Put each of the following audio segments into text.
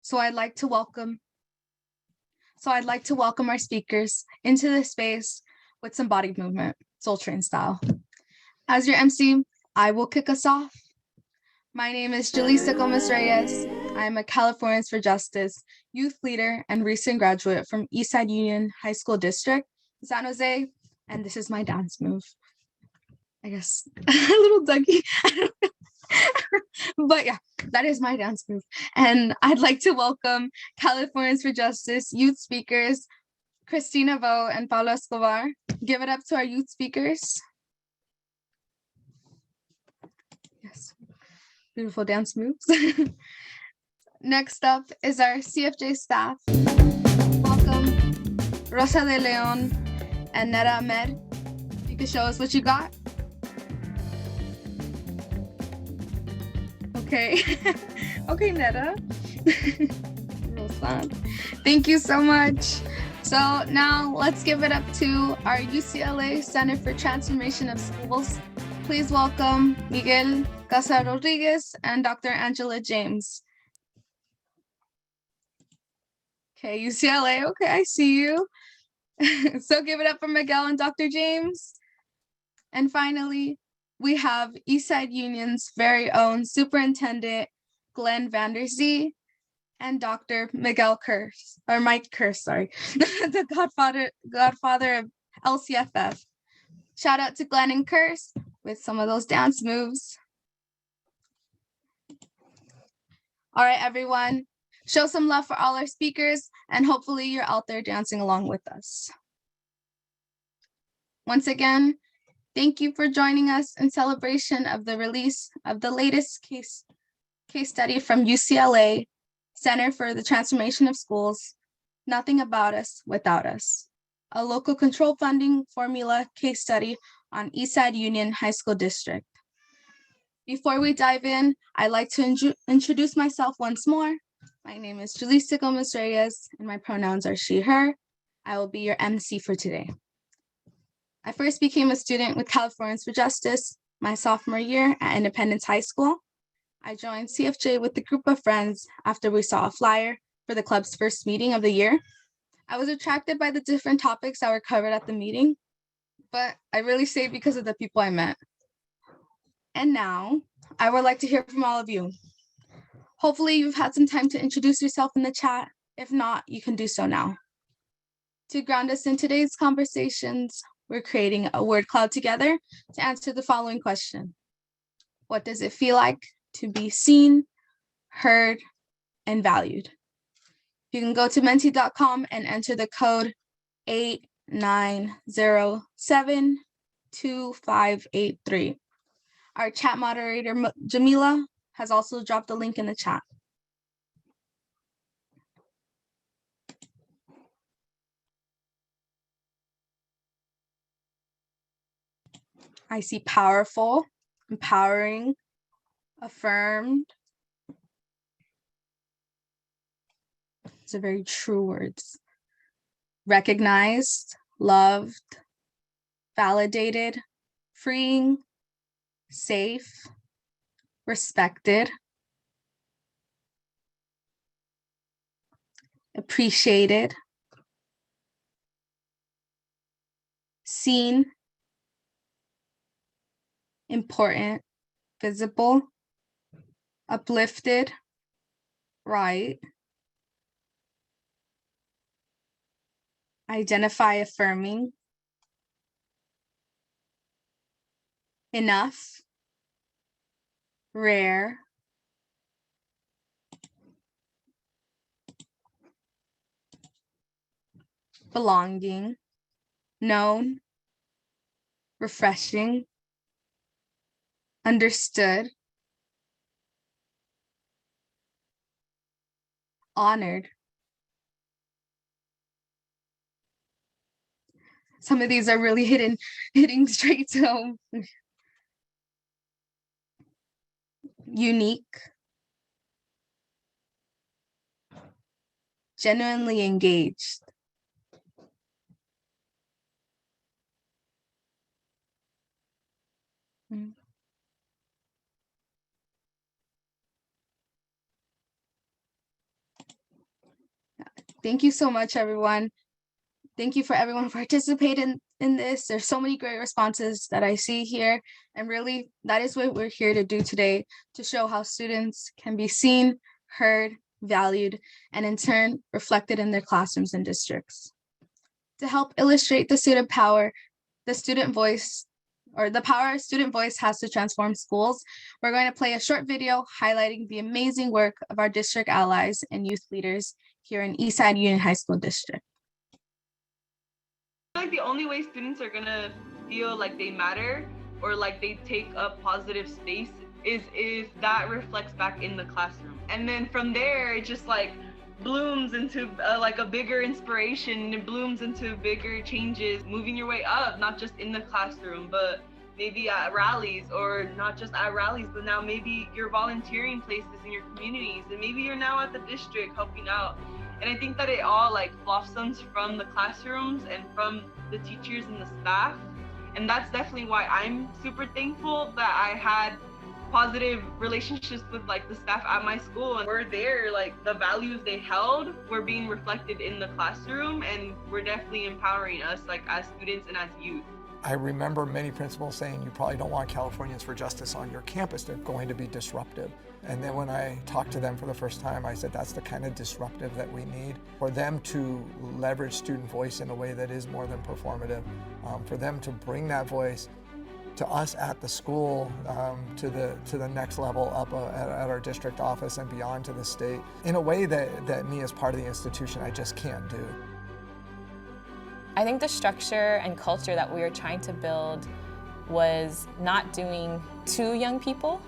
So I'd like to welcome our speakers into this space with some body movement, Soul Train style. As your MC, I will kick us off. My name is Jaleesa Gomez Reyes. I am a Californians for Justice youth leader and recent graduate from Eastside Union High School District, San Jose, and this is my dance move. I guess a little Dougie. But yeah, that is my dance move. And I'd like to welcome Californians for Justice youth speakers, Christina Vo and Paulo Escobar. Give it up to our youth speakers. Yes, beautiful dance moves. Next up is our CFJ staff. Welcome, Rosa de Leon and Nera Ahmed. You can show us what you got. Okay, okay, Nera. Rosa. Thank you so much. So now let's give it up to our UCLA Center for Transformation of Schools. Please welcome Miguel, Cassaro Rodriguez, and Dr. Angela James. Okay, UCLA, okay, I see you. So give it up for Miguel and Dr. James. And finally, we have Eastside Union's very own Superintendent Glenn Vanderzee and Dr. Miguel Kirst, or Mike Kirst, sorry, the godfather of LCFF. Shout out to Glenn and Kirst with some of those dance moves. All right, everyone, show some love for all our speakers, and hopefully you're out there dancing along with us. Once again, thank you for joining us in celebration of the release of the latest case study from UCLA Center for the Transformation of Schools, Nothing About Us Without Us, a local control funding formula case study on Eastside Union High School District. Before we dive in, I'd like to introduce myself once more. My name is Jaleesa Gomez Reyes, and my pronouns are she, her. I will be your MC for today. I first became a student with Californians for Justice my sophomore year at Independence High School. I joined CFJ with a group of friends after we saw a flyer for the club's first meeting of the year. I was attracted by the different topics that were covered at the meeting, but I really stayed because of the people I met. And now, I would like to hear from all of you. Hopefully you've had some time to introduce yourself in the chat. If not, you can do so now. To ground us in today's conversations, we're creating a word cloud together to answer the following question. What does it feel like to be seen, heard, and valued? You can go to menti.com and enter the code 89072583. Our chat moderator, Jamila, has also dropped the link in the chat. I see powerful, empowering, affirmed. These are very true words. Recognized, loved, validated, freeing, safe, respected, appreciated, seen, important, visible, uplifted, right, identify affirming, enough, rare, belonging, known, refreshing, understood, honored. Some of these are really hitting straight to home. Unique, genuinely engaged, Thank you so much, everyone. Thank you for everyone who participated in this. There's so many great responses that I see here. And really, that is what we're here to do today, to show how students can be seen, heard, valued, and in turn, reflected in their classrooms and districts. To help illustrate the student power, the student voice, or the power student voice has to transform schools, we're going to play a short video highlighting the amazing work of our district allies and youth leaders here in Eastside Union High School District. I feel like the only way students are gonna feel like they matter or like they take up positive space is if that reflects back in the classroom. And then from there, it just like blooms into like a bigger inspiration, it blooms into bigger changes, moving your way up, not just in the classroom, but maybe at rallies, or not just at rallies, but now maybe you're volunteering places in your communities, and maybe you're now at the district helping out. And I think that it all like blossoms from the classrooms and from the teachers and the staff. And that's definitely why I'm super thankful that I had positive relationships with like the staff at my school, and we're there, like the values they held were being reflected in the classroom, and we're definitely empowering us like as students and as youth. I remember many principals saying, you probably don't want Californians for Justice on your campus. They're going to be disruptive. And then when I talked to them for the first time, I said, that's the kind of disruptive that we need. For them to leverage student voice in a way that is more than performative, for them to bring that voice to us at the school, to the next level up at our district office and beyond to the state, in a way that me as part of the institution, I just can't do. I think the structure and culture that we were trying to build was not doing to young people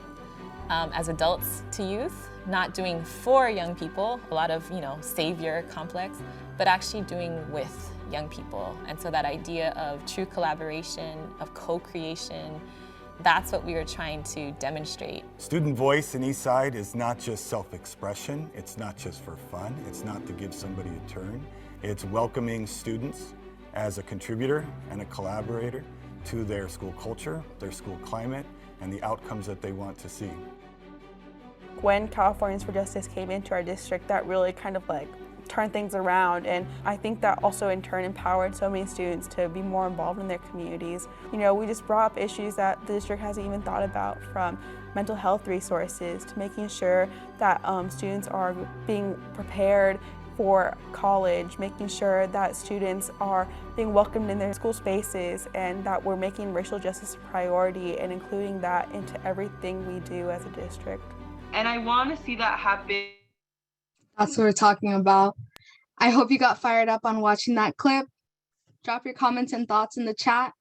as adults to youth, not doing for young people, a lot of, savior complex, but actually doing with young people. And so that idea of true collaboration, of co-creation, that's what we were trying to demonstrate. Student voice in Eastside is not just self-expression, it's not just for fun, it's not to give somebody a turn, it's welcoming students as a contributor and a collaborator to their school culture, their school climate, and the outcomes that they want to see. When Californians for Justice came into our district, that really kind of like turned things around, and I think that also in turn empowered so many students to be more involved in their communities. We just brought up issues that the district hasn't even thought about, from mental health resources to making sure that students are being prepared for college, making sure that students are being welcomed in their school spaces, and that we're making racial justice a priority and including that into everything we do as a district. And I want to see that happen. That's what we're talking about. I hope you got fired up on watching that clip. Drop your comments and thoughts in the chat.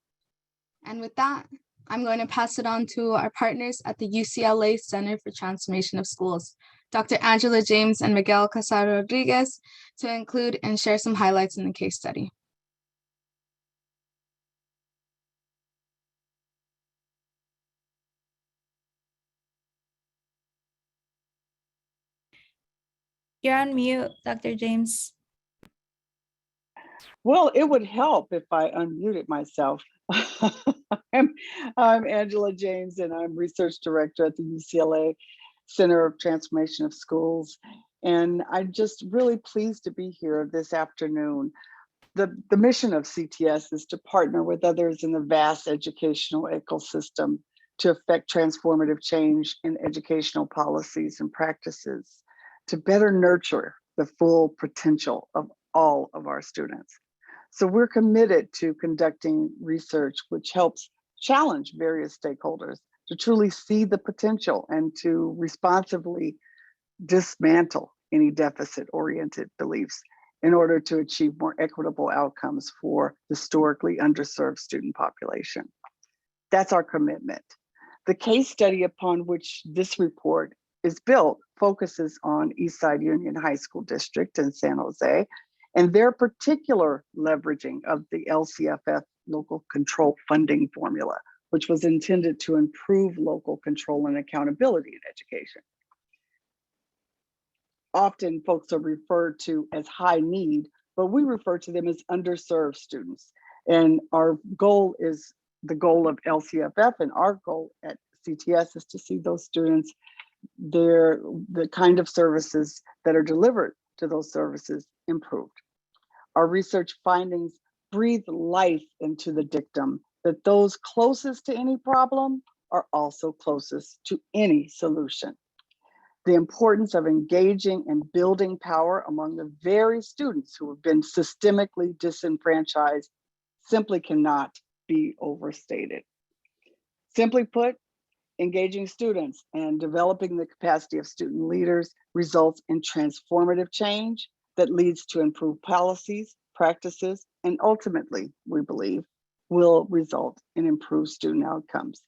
And with that, I'm going to pass it on to our partners at the UCLA Center for Transformation of Schools, Dr. Angela James and Miguel Cassaro Rodriguez, to include and share some highlights in the case study. You're on mute, Dr. James. Well, it would help if I unmuted myself. I'm Angela James, and I'm Research Director at the UCLA Center of Transformation of Schools. And I'm just really pleased to be here this afternoon. The mission of CTS is to partner with others in the vast educational ecosystem to effect transformative change in educational policies and practices to better nurture the full potential of all of our students. So we're committed to conducting research which helps challenge various stakeholders to truly see the potential and to responsibly dismantle any deficit-oriented beliefs in order to achieve more equitable outcomes for historically underserved student population. That's our commitment. The case study upon which this report is built focuses on Eastside Union High School District in San Jose and their particular leveraging of the LCFF local control funding formula, which was intended to improve local control and accountability in education. Often folks are referred to as high need, but we refer to them as underserved students. And our goal is the goal of LCFF, and our goal at CTS is to see those students the kind of services that are delivered to those services improved. Our research findings breathe life into the dictum that those closest to any problem are also closest to any solution. The importance of engaging and building power among the very students who have been systemically disenfranchised simply cannot be overstated. Simply put, engaging students and developing the capacity of student leaders results in transformative change that leads to improved policies, practices, and ultimately, we believe, will result in improved student outcomes.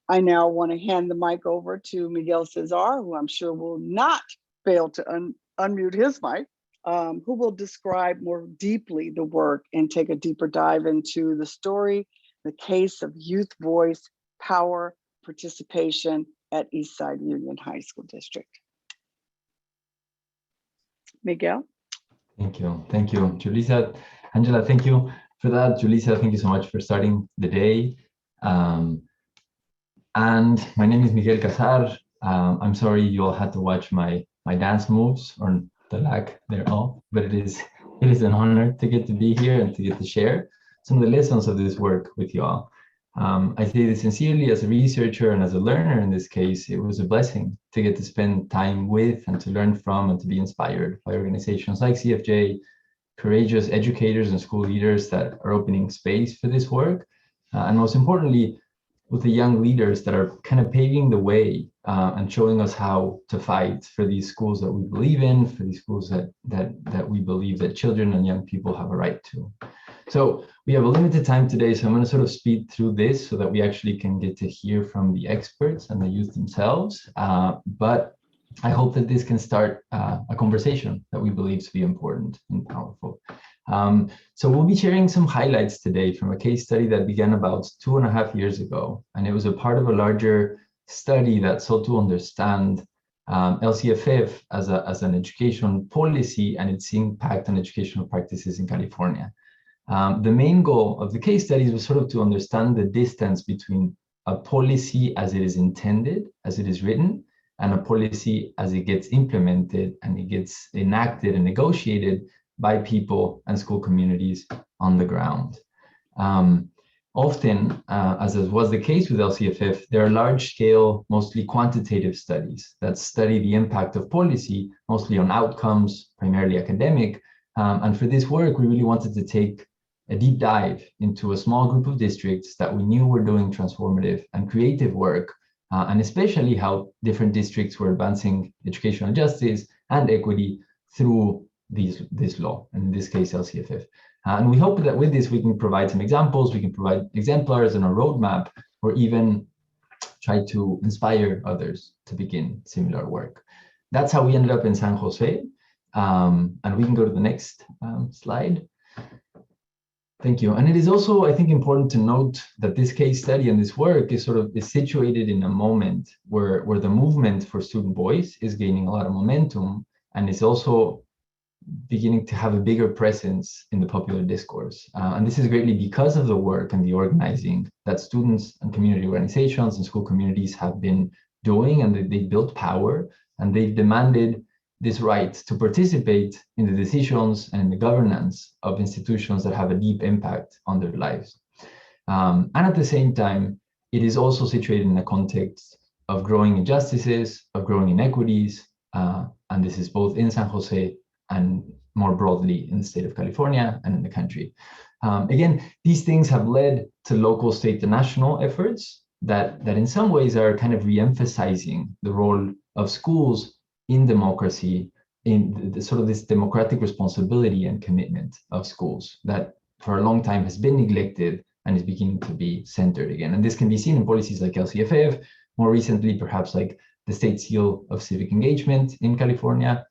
I now want to hand the mic over to Miguel Cesar, who I'm sure will not fail to unmute his mic, who will describe more deeply the work and take a deeper dive into the story, the case of youth voice, power, participation at Eastside Union High School District. Miguel? Thank you, Julissa. Angela, thank you for that. Julissa, thank you so much for starting the day. And my name is Miguel Cassaro. I'm sorry you all had to watch my dance moves or the lack thereof, but it is an honor to get to be here and to get to share some of the lessons of this work with you all. I say this sincerely as a researcher and as a learner in this case. It was a blessing to get to spend time with and to learn from and to be inspired by organizations like CFJ, courageous educators and school leaders that are opening space for this work, and most importantly, with the young leaders that are kind of paving the way and showing us how to fight for these schools that we believe in, for these schools that we believe that children and young people have a right to. So we have a limited time today, so I'm going to sort of speed through this so that we actually can get to hear from the experts and the youth themselves. But I hope that this can start a conversation that we believe to be important and powerful. So we'll be sharing some highlights today from a case study that began about 2.5 years ago. And it was a part of a larger study that sought to understand LCFF as an education policy and its impact on educational practices in California. The main goal of the case studies was sort of to understand the distance between a policy as it is intended, as it is written, and a policy as it gets implemented and it gets enacted and negotiated by people and school communities on the ground. Often, as was the case with LCFF, there are large-scale, mostly quantitative studies that study the impact of policy, mostly on outcomes, primarily academic. And for this work, we really wanted to take a deep dive into a small group of districts that we knew were doing transformative and creative work, and especially how different districts were advancing educational justice and equity through this law, and in this case, LCFF. And we hope that with this, we can provide some examples, we can provide exemplars and a roadmap, or even try to inspire others to begin similar work. That's how we ended up in San Jose. And we can go to the next slide. Thank you. And it is also, I think, important to note that this case study and this work is situated in a moment where the movement for student voice is gaining a lot of momentum, and is also beginning to have a bigger presence in the popular discourse. And this is greatly because of the work and the organizing that students and community organizations and school communities have been doing, and that they built power, and they've demanded this right to participate in the decisions and the governance of institutions that have a deep impact on their lives. And at the same time, it is also situated in a context of growing injustices, of growing inequities, and this is both in San Jose and more broadly in the state of California and in the country. Again, these things have led to local, state, and national efforts that in some ways are kind of re-emphasizing the role of schools in democracy, in this democratic responsibility and commitment of schools that for a long time has been neglected and is beginning to be centered again. And this can be seen in policies like LCFF, more recently, perhaps like the State Seal of Civic Engagement in California,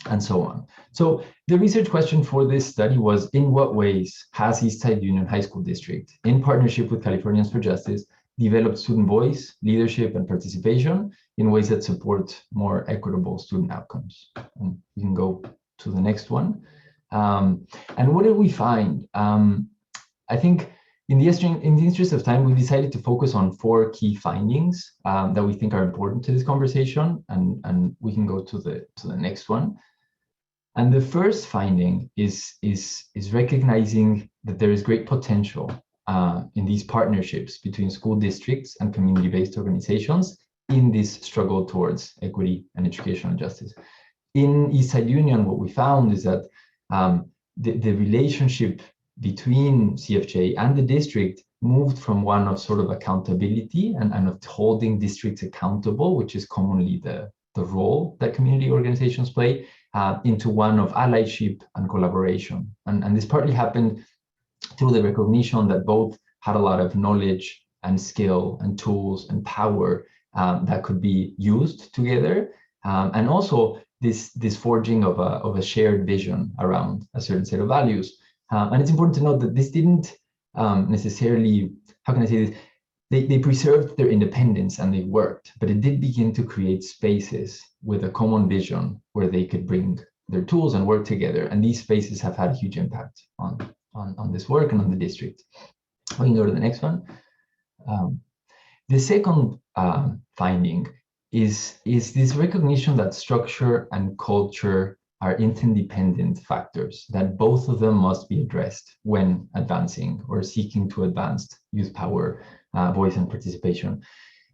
and so on. So the research question for this study was, in what ways has Eastside Union High School District, in partnership with Californians for Justice, developed student voice, leadership, and participation in ways that support more equitable student outcomes? And you can go to the next one. And what did we find? I think in the interest of time, we decided to focus on 4 key findings that we think are important to this conversation, and we can go to the next one. And the first finding is recognizing that there is great potential in these partnerships between school districts and community-based organizations in this struggle towards equity and educational justice. In Eastside Union, what we found is that the relationship between CFJ and the district moved from one of sort of accountability and of holding districts accountable, which is commonly the role that community organizations play, into one of allyship and collaboration. And this partly happened through the recognition that both had a lot of knowledge and skill and tools and power that could be used together, and also this forging of a shared vision around a certain set of values. And it's important to note that this didn't necessarily, how can I say this? They preserved their independence and they worked, but it did begin to create spaces with a common vision where they could bring their tools and work together. And these spaces have had a huge impact on this work and on the district. We can go to the next one. The second finding is this recognition that structure and culture are interdependent factors, that both of them must be addressed when advancing or seeking to advance youth power, voice and participation.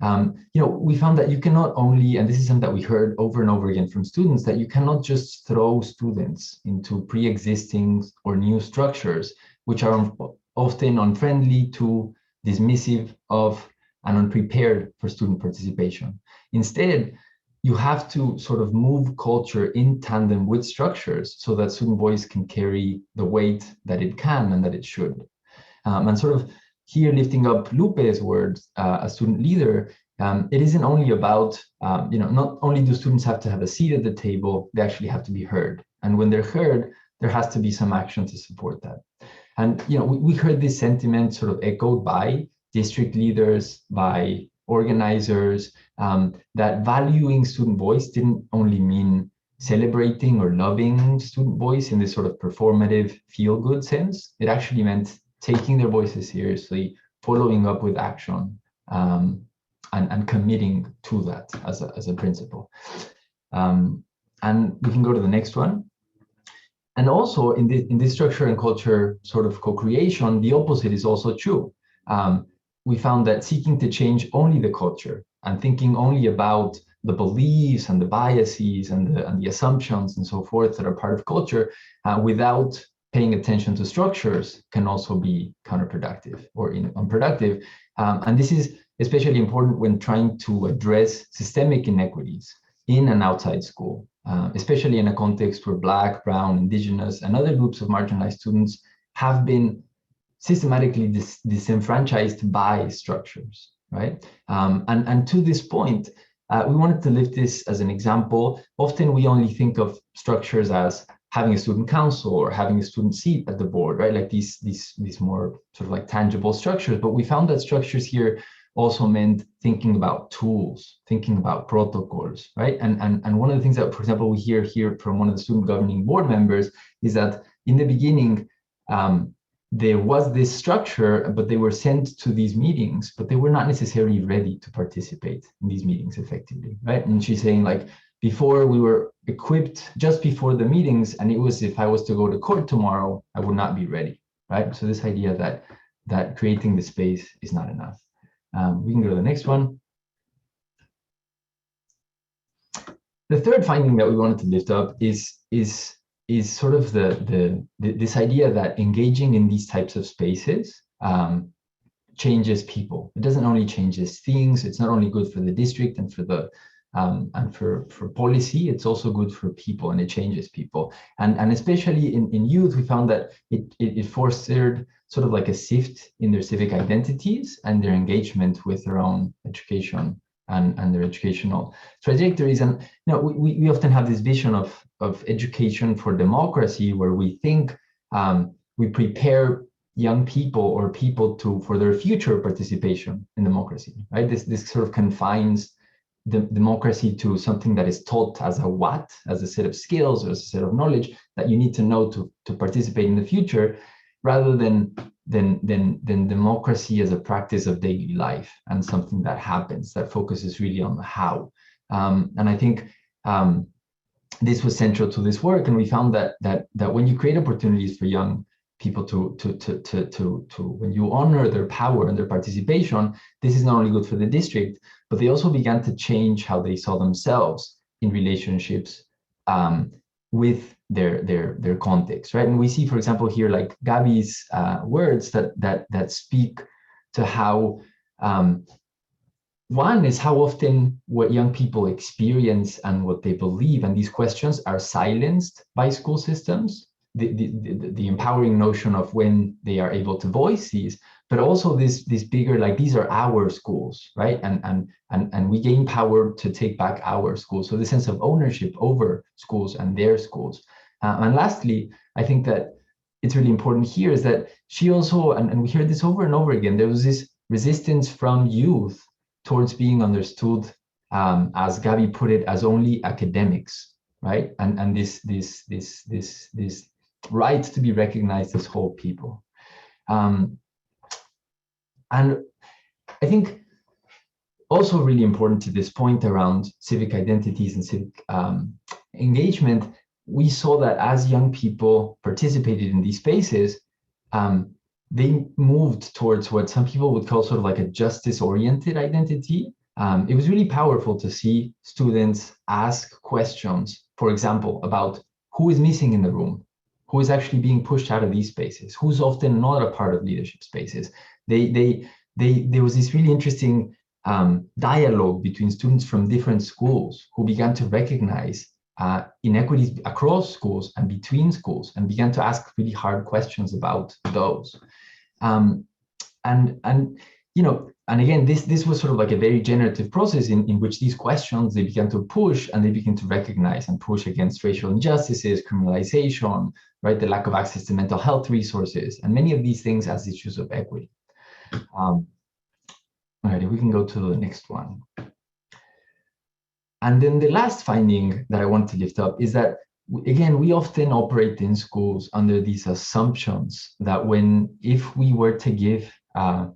We found that you cannot only, and this is something that we heard over and over again from students, that you cannot just throw students into pre-existing or new structures, which are often unfriendly to, dismissive of, and unprepared for student participation. Instead, you have to sort of move culture in tandem with structures so that student voice can carry the weight that it can and that it should. And sort of here lifting up Lupe's words, a student leader, it isn't only about, not only do students have to have a seat at the table, they actually have to be heard. And when they're heard, there has to be some action to support that. And we heard this sentiment sort of echoed by district leaders, by organizers, that valuing student voice didn't only mean celebrating or loving student voice in this sort of performative feel-good sense. It actually meant taking their voices seriously, following up with action, and committing to that as a principle. And we can go to the next one. And also in this structure and culture sort of co-creation, the opposite is also true. We found that seeking to change only the culture and thinking only about the beliefs and the biases and the assumptions and so forth that are part of culture without paying attention to structures can also be counterproductive or unproductive. And this is especially important when trying to address systemic inequities in and outside school, especially in a context where Black, Brown, Indigenous, and other groups of marginalized students have been systematically disenfranchised by structures, right? And to this point, we wanted to lift this as an example. Often we only think of structures as having a student council or having a student seat at the board, right? Like these more sort of like tangible structures. But we found that structures here also meant thinking about tools, thinking about protocols, right? And one of the things that, for example, we hear here from one of the student governing board members is that in the beginning, there was this structure, but they were sent to these meetings, but they were not necessarily ready to participate in these meetings effectively, right? And she's saying, like, before we were equipped just before the meetings, and it was, if I was to go to court tomorrow, I would not be ready, right? So this idea that creating the space is not enough. We can go to the next one. The third finding that we wanted to lift up is sort of this idea that engaging in these types of spaces changes people. It doesn't only changes things. It's not only good for the district and for the and for policy. It's also good for people, and it changes people. And especially in youth, we found that it fostered sort of like a shift in their civic identities and their engagement with their own education and their educational trajectories. And we often have this vision of education for democracy, where we think we prepare young people or people for their future participation in democracy, right? This sort of confines the democracy to something that is taught as a set of skills or as a set of knowledge that you need to know to participate in the future, rather than democracy as a practice of daily life and something that happens, that focuses really on the how. And I think this was central to this work, and we found that when you create opportunities for young people to when you honor their power and their participation, this is not only good for the district, but they also began to change how they saw themselves in relationships with their context, right? And we see, for example, here like Gabby's words that speak to how one is how often what young people experience and what they believe, and these questions are silenced by school systems. The empowering notion of when they are able to voice these, but also this bigger, like, these are our schools, right? And we gain power to take back our schools. So the sense of ownership over schools and their schools. And lastly, I think that it's really important here is that she also, and we hear this over and over again, there was this resistance from youth towards being understood, as Gabby put it, as only academics, right? And this right to be recognized as whole people. And I think also really important to this point around civic identities and civic engagement, we saw that as young people participated in these spaces, they moved towards what some people would call sort of like a justice-oriented identity. It was really powerful to see students ask questions, for example, about who is missing in the room, who is actually being pushed out of these spaces, who's often not a part of leadership spaces. There was this really interesting dialogue between students from different schools who began to recognize inequities across schools and between schools, and began to ask really hard questions about those. And again, this was sort of like a very generative process in which these questions, they began to push, and they began to recognize and push against racial injustices, criminalization, right, the lack of access to mental health resources, and many of these things as issues of equity. All right, we can go to the next one. And then the last finding that I want to lift up is that, again, we often operate in schools under these assumptions that if we were to give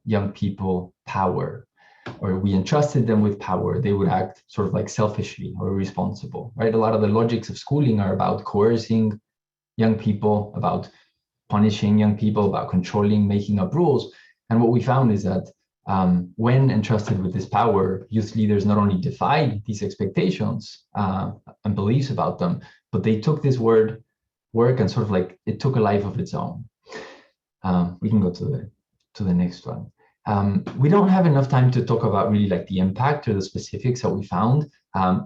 young people power, or we entrusted them with power, they would act sort of like selfishly or irresponsible, right? A lot of the logics of schooling are about coercing young people, about punishing young people, about controlling, making up rules. And what we found is that when entrusted with this power, youth leaders not only defied these expectations and beliefs about them, but they took this work and sort of like it took a life of its own. We can go to the next one. We don't have enough time to talk about really like the impact or the specifics that we found.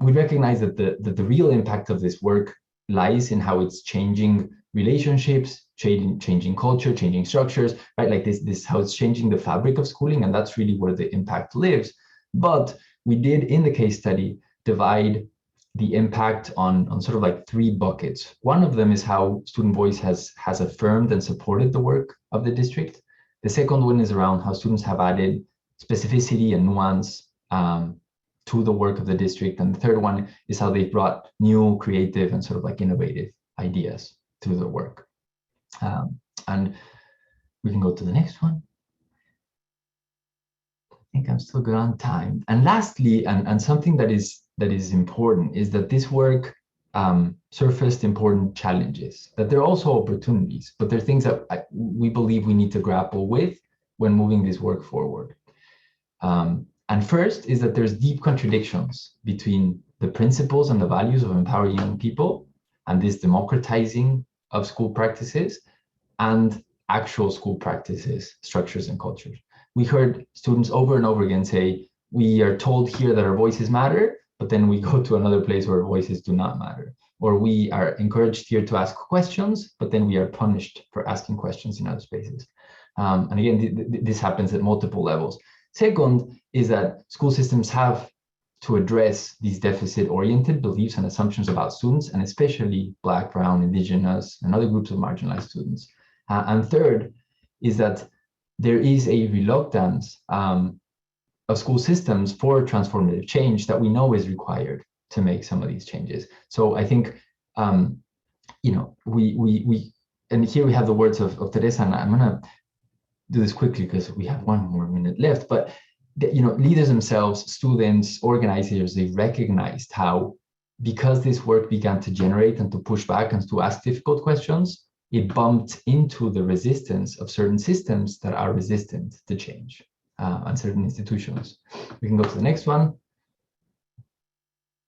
We recognize that the real impact of this work lies in how it's changing relationships, changing culture, changing structures, right? Like this how it's changing the fabric of schooling, and that's really where the impact lives. But we did, in the case study, divide the impact on sort of like three buckets. One of them is how student voice has affirmed and supported the work of the district. The second one is around how students have added specificity and nuance to the work of the district. And the third one is how they brought new, creative, and sort of like innovative ideas to the work. And we can go to the next one. I think I'm still good on time. And lastly, and something that is important, is that this work surfaced important challenges, that there are also opportunities, but there are things that we believe we need to grapple with when moving this work forward. And first is that there's deep contradictions between the principles and the values of empowering young people and this democratizing of school practices and actual school practices, structures, and cultures. We heard students over and over again say, we are told here that our voices matter, but then we go to another place where voices do not matter. Or we are encouraged here to ask questions, but then we are punished for asking questions in other spaces. And again, this happens at multiple levels. Second is that school systems have to address these deficit-oriented beliefs and assumptions about students, and especially Black, Brown, Indigenous, and other groups of marginalized students. And third is that there is a reluctance of school systems for transformative change that we know is required to make some of these changes. So I think, you know, and here we have the words of Teresa, and I'm gonna do this quickly because we have 1 more minute left, but you know, leaders themselves, students, organizers, they recognized how because this work began to generate and to push back and to ask difficult questions, it bumped into the resistance of certain systems that are resistant to change and certain institutions. We can go to the next one.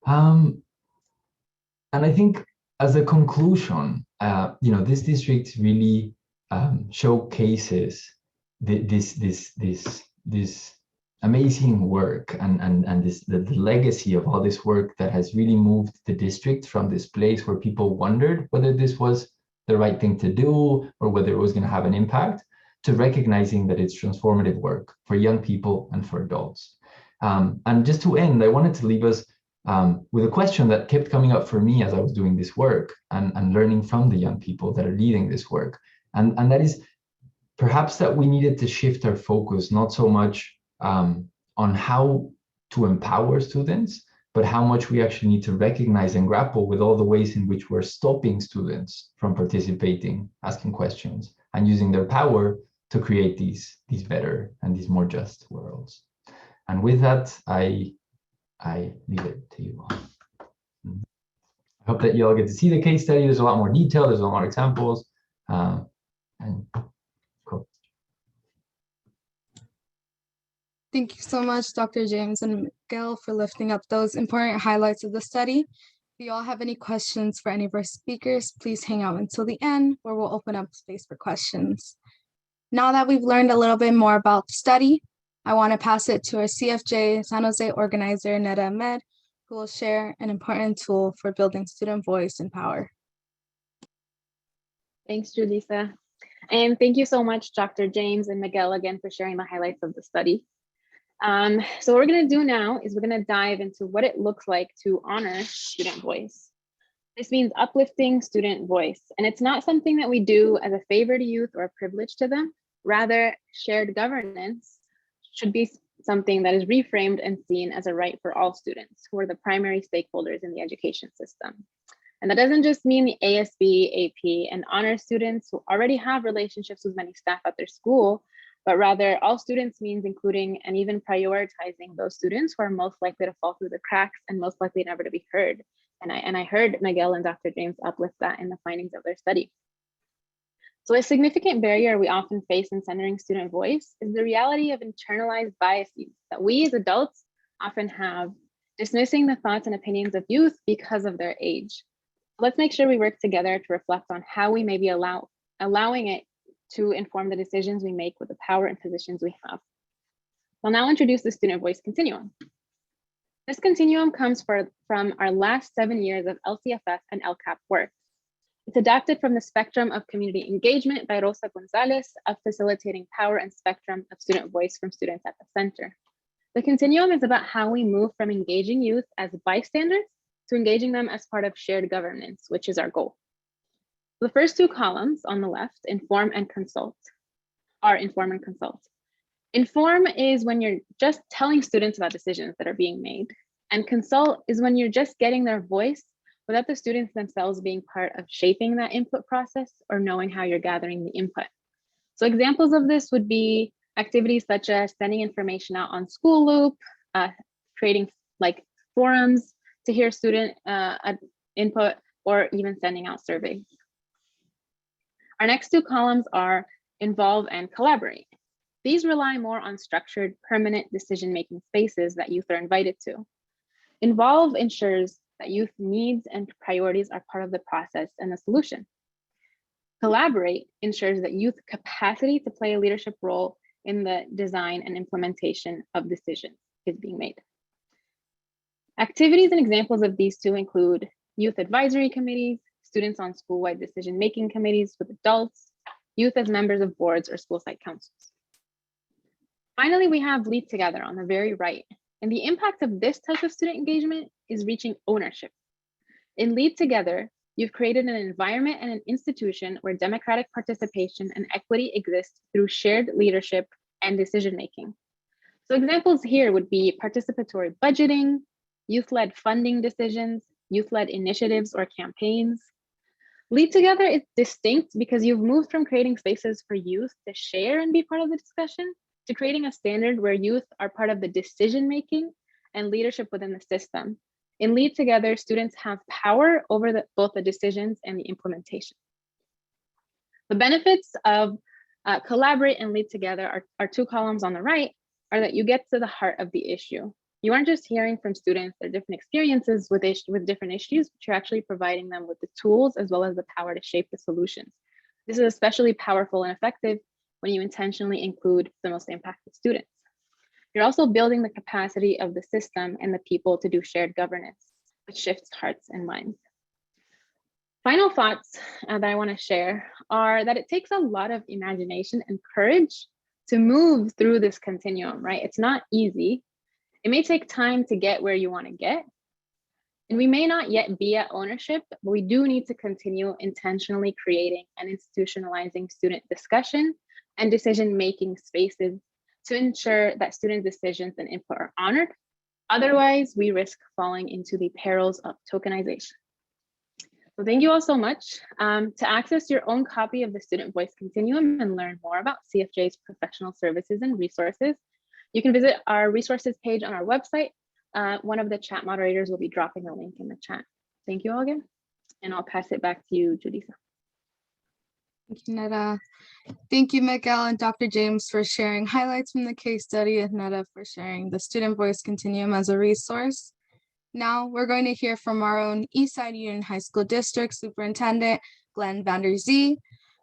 And I think as a conclusion, this district really showcases this amazing work and the legacy of all this work that has really moved the district from this place where people wondered whether this was the right thing to do or whether it was going to have an impact, to recognizing that it's transformative work for young people and for adults. And just to end, I wanted to leave us with a question that kept coming up for me as I was doing this work and learning from the young people that are leading this work. And that is perhaps that we needed to shift our focus, not so much on how to empower students, but how much we actually need to recognize and grapple with all the ways in which we're stopping students from participating, asking questions, and using their power to create these better and these more just worlds. And with that, I leave it to you all. I hope that you all get to see the case study. There's a lot more detail, there's a lot more examples. And cool. Thank you so much, Dr. James and Miguel, for lifting up those important highlights of the study. If you all have any questions for any of our speakers, please hang out until the end, where we'll open up space for questions. Now that we've learned a little bit more about the study, I want to pass it to our CFJ San Jose organizer, Neda Ahmed, who will share an important tool for building student voice and power. Thanks, Julissa. And thank you so much, Dr. James and Miguel, again, for sharing the highlights of the study. So what we're going to do now is we're going to dive into what it looks like to honor student voice. This means uplifting student voice. And it's not something that we do as a favor to youth or a privilege to them. Rather, shared governance should be something that is reframed and seen as a right for all students who are the primary stakeholders in the education system. And that doesn't just mean the ASB, AP, and honor students who already have relationships with many staff at their school, but rather all students means including and even prioritizing those students who are most likely to fall through the cracks and most likely never to be heard. And I heard Miguel and Dr. James uplift that in the findings of their study. So a significant barrier we often face in centering student voice is the reality of internalized biases that we as adults often have, dismissing the thoughts and opinions of youth because of their age. Let's make sure we work together to reflect on how we may be allowing it to inform the decisions we make with the power and positions we have. I'll now introduce the student voice continuum. This continuum comes from our last 7 years of LCFF and LCAP work. It's adapted from the Spectrum of Community Engagement by Rosa Gonzalez of Facilitating Power and Spectrum of Student Voice from Students at the Center. The continuum is about how we move from engaging youth as bystanders to engaging them as part of shared governance, which is our goal. The first two columns on the left, inform and consult, are inform and consult. Inform is when you're just telling students about decisions that are being made, and consult is when you're just getting their voice without the students themselves being part of shaping that input process or knowing how you're gathering the input. So examples of this would be activities such as sending information out on School Loop, creating like forums to hear student input, or even sending out surveys. Our next two columns are involve and collaborate. These rely more on structured, permanent decision-making spaces that youth are invited to. Involve ensures that youth needs and priorities are part of the process and the solution. Collaborate ensures that youth capacity to play a leadership role in the design and implementation of decisions is being made. Activities and examples of these two include youth advisory committees, students on school-wide decision-making committees with adults, youth as members of boards or school site councils. Finally, we have Lead Together on the very right. And the impact of this type of student engagement is reaching ownership. In Lead Together, you've created an environment and an institution where democratic participation and equity exist through shared leadership and decision-making. So examples here would be participatory budgeting, youth-led funding decisions, youth-led initiatives or campaigns. Lead Together is distinct because you've moved from creating spaces for youth to share and be part of the discussion to creating a standard where youth are part of the decision-making and leadership within the system. In Lead Together, students have power over both the decisions and the implementation. The benefits of Collaborate and Lead Together are two columns on the right, are that you get to the heart of the issue. You aren't just hearing from students their different experiences with different issues, but you're actually providing them with the tools as well as the power to shape the solutions. This is especially powerful and effective when you intentionally include the most impacted students. You're also building the capacity of the system and the people to do shared governance, which shifts hearts and minds. Final thoughts that I want to share are that it takes a lot of imagination and courage to move through this continuum, right? It's not easy. It may take time to get where you want to get. And we may not yet be at ownership, but we do need to continue intentionally creating and institutionalizing student discussion and decision-making spaces to ensure that student decisions and input are honored. Otherwise, we risk falling into the perils of tokenization. So thank you all so much. To access your own copy of the Student Voice Continuum and learn more about CFJ's professional services and resources, you can visit our resources page on our website. One of the chat moderators will be dropping a link in the chat. Thank you all again, and I'll pass it back to you, Judisa. Thank you, Neda. Thank you, Miguel and Dr. James, for sharing highlights from the case study, and Neda for sharing the Student Voice Continuum as a resource. Now we're going to hear from our own Eastside Union High School District Superintendent, Glenn Vander Zee,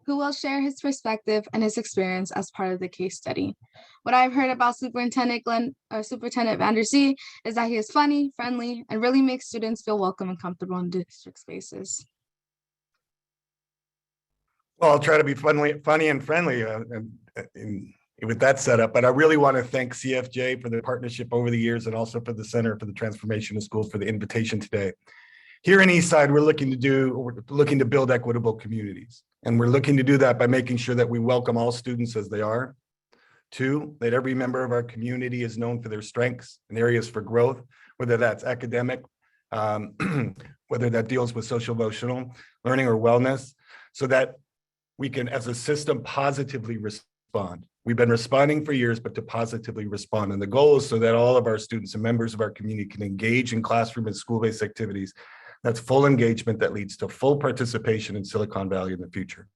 who will share his perspective and his experience as part of the case study. What I've heard about Superintendent Vander Zee is that he is funny, friendly, and really makes students feel welcome and comfortable in district spaces. Well, I'll try to be funny and friendly with that setup, but I really want to thank CFJ for the partnership over the years and also for the Center for the Transformation of Schools for the invitation today. Here in Eastside, we're looking to build equitable communities. And we're looking to do that by making sure that we welcome all students as they are. 2, that every member of our community is known for their strengths and areas for growth, whether that's academic, whether that deals with social emotional learning or wellness, so that we can, as a system, positively respond. We've been responding for years, but to positively respond. And the goal is so that all of our students and members of our community can engage in classroom and school-based activities. That's full engagement that leads to full participation in Silicon Valley in the future.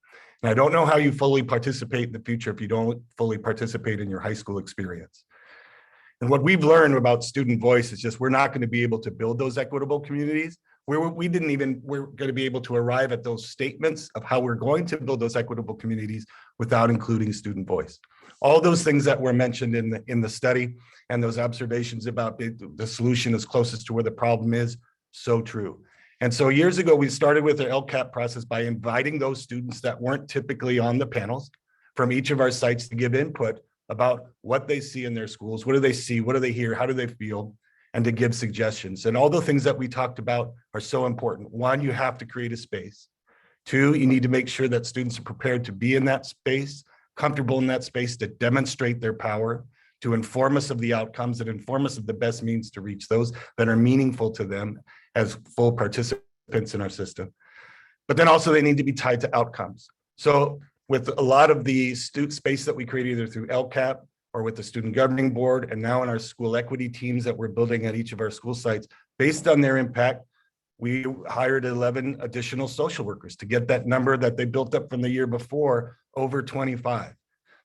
And I don't know how you fully participate in the future if you don't fully participate in your high school experience. And what we've learned about student voice is just we're not going to be able to build those equitable communities. We're going to be able to arrive at those statements of how we're going to build those equitable communities without including student voice. All those things that were mentioned in the study and those observations about the solution is closest to where the problem is, so true. And so years ago, we started with the LCAP process by inviting those students that weren't typically on the panels from each of our sites to give input about what they see in their schools, what do they see, what do they hear, how do they feel, and to give suggestions. And all the things that we talked about are so important. 1, you have to create a space. 2, you need to make sure that students are prepared to be in that space, comfortable in that space, to demonstrate their power, to inform us of the outcomes and inform us of the best means to reach those that are meaningful to them as full participants in our system. But then also they need to be tied to outcomes. So with a lot of the student space that we create either through LCAP or with the student governing board, and now in our school equity teams that we're building at each of our school sites, based on their impact, we hired 11 additional social workers to get that number that they built up from the year before over 25.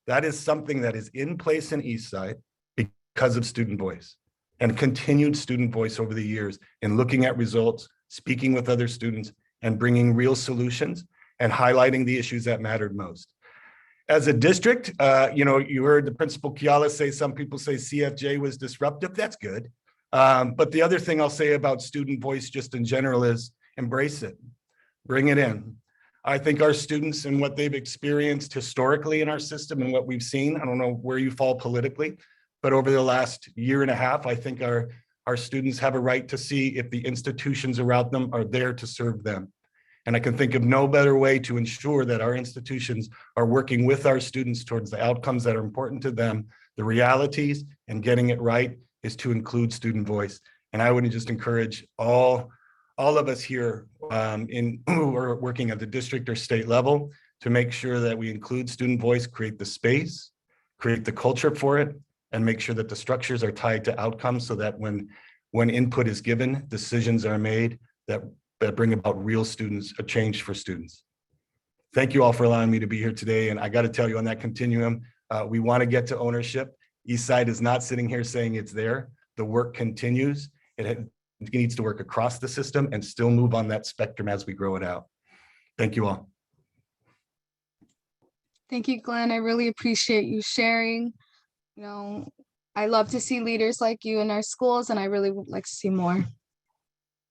That is something that is in place in Eastside because of student voice and continued student voice over the years in looking at results, speaking with other students, and bringing real solutions and highlighting the issues that mattered most. As a district, you heard the Principal Kiala say, some people say CFJ was disruptive. That's good. But the other thing I'll say about student voice just in general is embrace it, bring it in. I think our students and what they've experienced historically in our system and what we've seen, I don't know where you fall politically, but over the last year and a half, I think our students have a right to see if the institutions around them are there to serve them. And I can think of no better way to ensure that our institutions are working with our students towards the outcomes that are important to them, the realities, and getting it right is to include student voice. And I would just encourage all of us here who are working at the district or state level to make sure that we include student voice, create the space, create the culture for it, and make sure that the structures are tied to outcomes so that when When input is given, decisions are made that bring about real students, a change for students. Thank you all for allowing me to be here today. And I got to tell you, on that continuum, we want to get to ownership. Eastside is not sitting here saying it's there. The work continues. It needs to work across the system and still move on that spectrum as we grow it out. Thank you all. Thank you, Glenn. I really appreciate you sharing. You know, I love to see leaders like you in our schools, and I really would like to see more.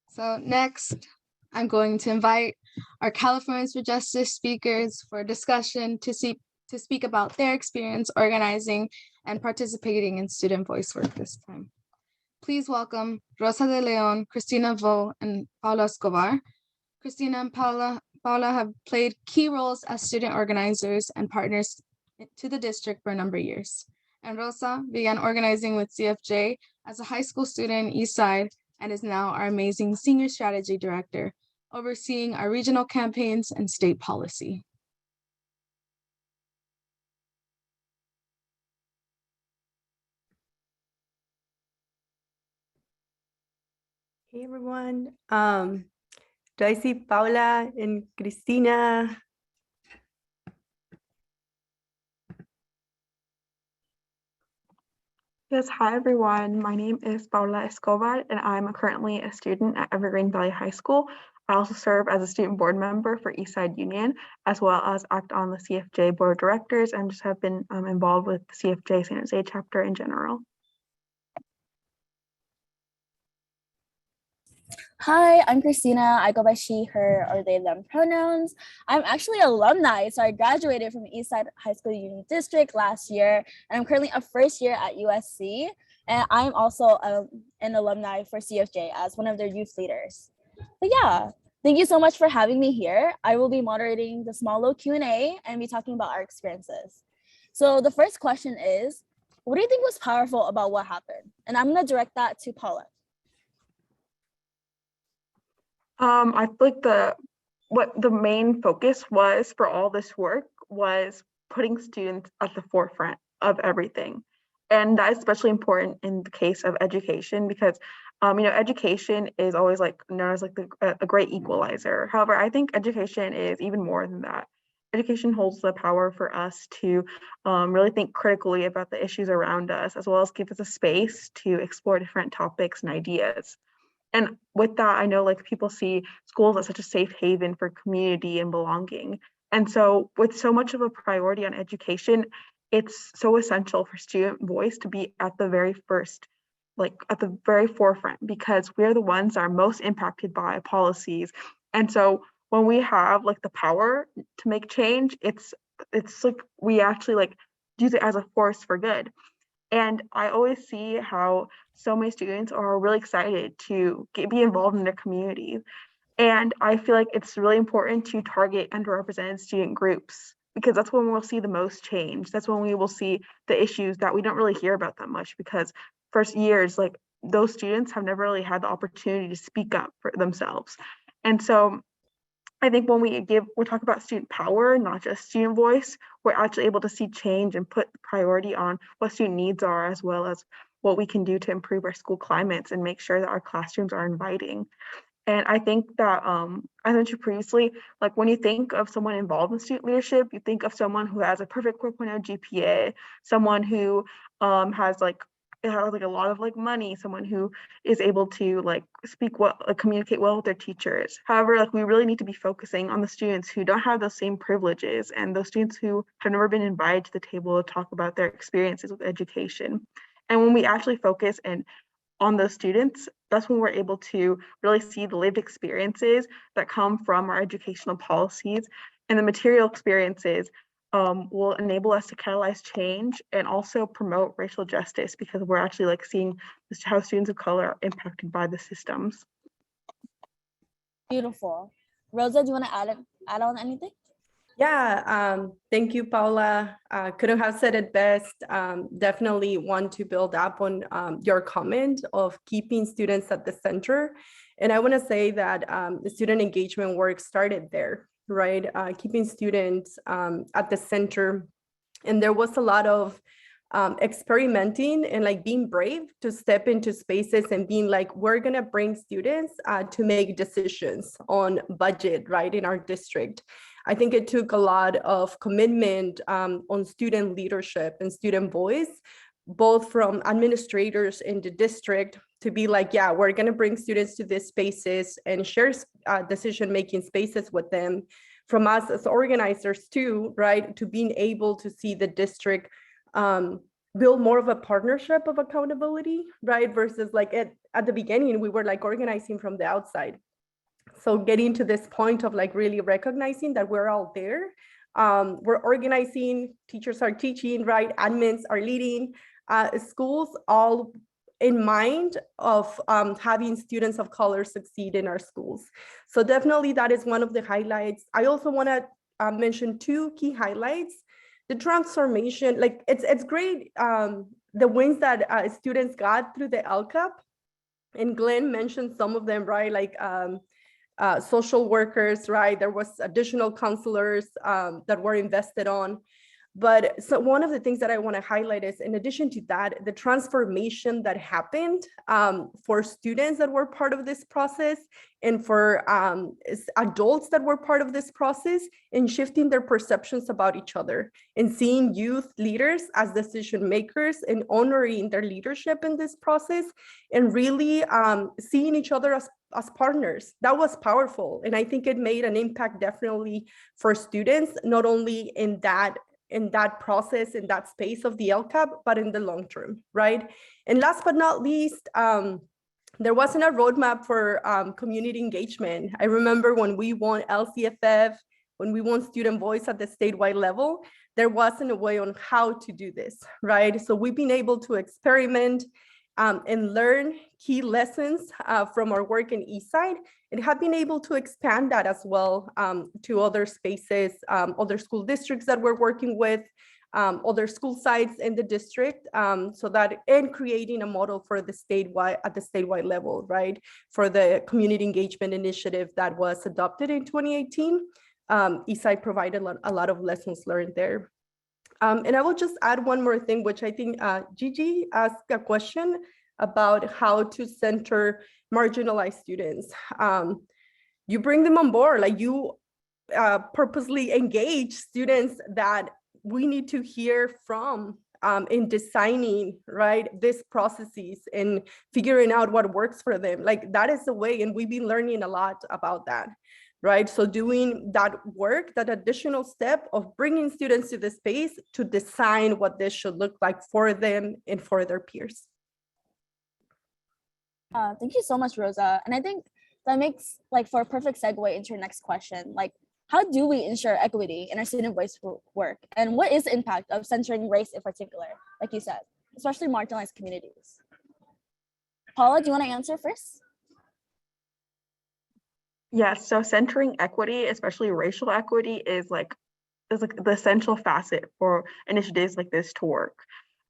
So next, I'm going to invite our Californians for Justice speakers for discussion to speak about their experience organizing and participating in student voice work this time. Please welcome Rosa de Leon, Cristina Vo, and Paula Escobar. Cristina and Paula have played key roles as student organizers and partners to the district for a number of years. And Rosa began organizing with CFJ as a high school student in Eastside and is now our amazing senior strategy director, overseeing our regional campaigns and state policy. Hey everyone, do I see Paula and Cristina? Yes, hi everyone. My name is Paula Escobar and I'm currently a student at Evergreen Valley High School. I also serve as a student board member for Eastside Union, as well as act on the CFJ board of directors and just have been involved with the CFJ San Jose chapter in general. Hi, I'm Christina. I go by she, her, or they, them pronouns. I'm actually an alumni, so I graduated from Eastside High School Union District last year, and I'm currently a first year at USC, and I'm also an alumni for CFJ as one of their youth leaders. But yeah, thank you so much for having me here. I will be moderating the small little Q&A and be talking about our experiences. So the first question is, what do you think was powerful about what happened? And I'm gonna direct that to Paula. I feel like what the main focus was for all this work was putting students at the forefront of everything. And that is especially important in the case of education because, education is always like known as like a great equalizer. However, I think education is even more than that. Education holds the power for us to really think critically about the issues around us, as well as give us a space to explore different topics and ideas. And with that, I know like people see schools as such a safe haven for community and belonging. And so with so much of a priority on education, it's so essential for student voice to be at the very first, like at the very forefront, because we're the ones that are most impacted by policies. And so when we have like the power to make change, it's like we actually like use it as a force for good. And I always see how so many students are really excited to be involved in their communities. And I feel like it's really important to target underrepresented student groups because that's when we'll see the most change. That's when we will see the issues that we don't really hear about that much because for years, like those students have never really had the opportunity to speak up for themselves. And so I think when we talk about student power, not just student voice, we're actually able to see change and put priority on what student needs are, as well as what we can do to improve our school climates and make sure that our classrooms are inviting. And I think that, I mentioned previously, like when you think of someone involved in student leadership, you think of someone who has a perfect 4.0 GPA, someone who has a lot of like money, someone who is able to like speak well, communicate well with their teachers. However, like we really need to be focusing on the students who don't have those same privileges and those students who have never been invited to the table to talk about their experiences with education. And when we actually focus on those students, that's when we're able to really see the lived experiences that come from our educational policies, and the material experiences will enable us to catalyze change and also promote racial justice because we're actually like seeing how students of color are impacted by the systems. Beautiful. Rosa, do you want to add on anything? Yeah, thank you, Paula. Couldn't have said it best. Definitely want to build up on your comment of keeping students at the center. And I want to say that the student engagement work started there, right? Keeping students at the center. And there was a lot of experimenting and like being brave to step into spaces and being like, we're gonna bring students to make decisions on budget, right, in our district. I think it took a lot of commitment on student leadership and student voice, both from administrators in the district to be like, yeah, we're gonna bring students to these spaces and share decision-making spaces with them, from us as organizers too, right, to being able to see the district build more of a partnership of accountability, right, versus like at the beginning, we were like organizing from the outside. So getting to this point of like really recognizing that we're all there, we're organizing, teachers are teaching, right, admins are leading, schools all in mind of having students of color succeed in our schools. So definitely that is one of the highlights. I also want to mention two key highlights. The transformation, like it's great, the wins that students got through the LCAP, and Glenn mentioned some of them, right? Like social workers, right? There was additional counselors that were invested on. But so one of the things that I want to highlight is, in addition to that, the transformation that happened for students that were part of this process and for adults that were part of this process, in shifting their perceptions about each other and seeing youth leaders as decision makers and honoring their leadership in this process, and really seeing each other as partners. That was powerful. And I think it made an impact definitely for students, not only in that process, in that space of the LCAP, but in the long term, right? And last but not least, there wasn't a roadmap for community engagement. I remember when we won LCFF, when we won student voice at the statewide level, there wasn't a way on how to do this, right? So we've been able to experiment and learn key lessons from our work in Eastside, and have been able to expand that as well to other spaces, other school districts that we're working with, other school sites in the district, so that, and creating a model for the statewide, at the statewide level, right? For the community engagement initiative that was adopted in 2018, Eastside provided a lot of lessons learned there. And I will just add one more thing, which I think Gigi asked a question about how to center marginalized students. You bring them on board, like you purposely engage students that we need to hear from in designing, right, these processes and figuring out what works for them. Like that is the way, and we've been learning a lot about that, right? So doing that work, that additional step of bringing students to the space to design what this should look like for them and for their peers. Thank you so much, Rosa. And I think that makes like for a perfect segue into your next question, like how do we ensure equity in our student voice work? And what is the impact of centering race in particular, like you said, especially marginalized communities? Paula, do you want to answer first? Yes, so centering equity, especially racial equity, is like the essential facet for initiatives like this to work.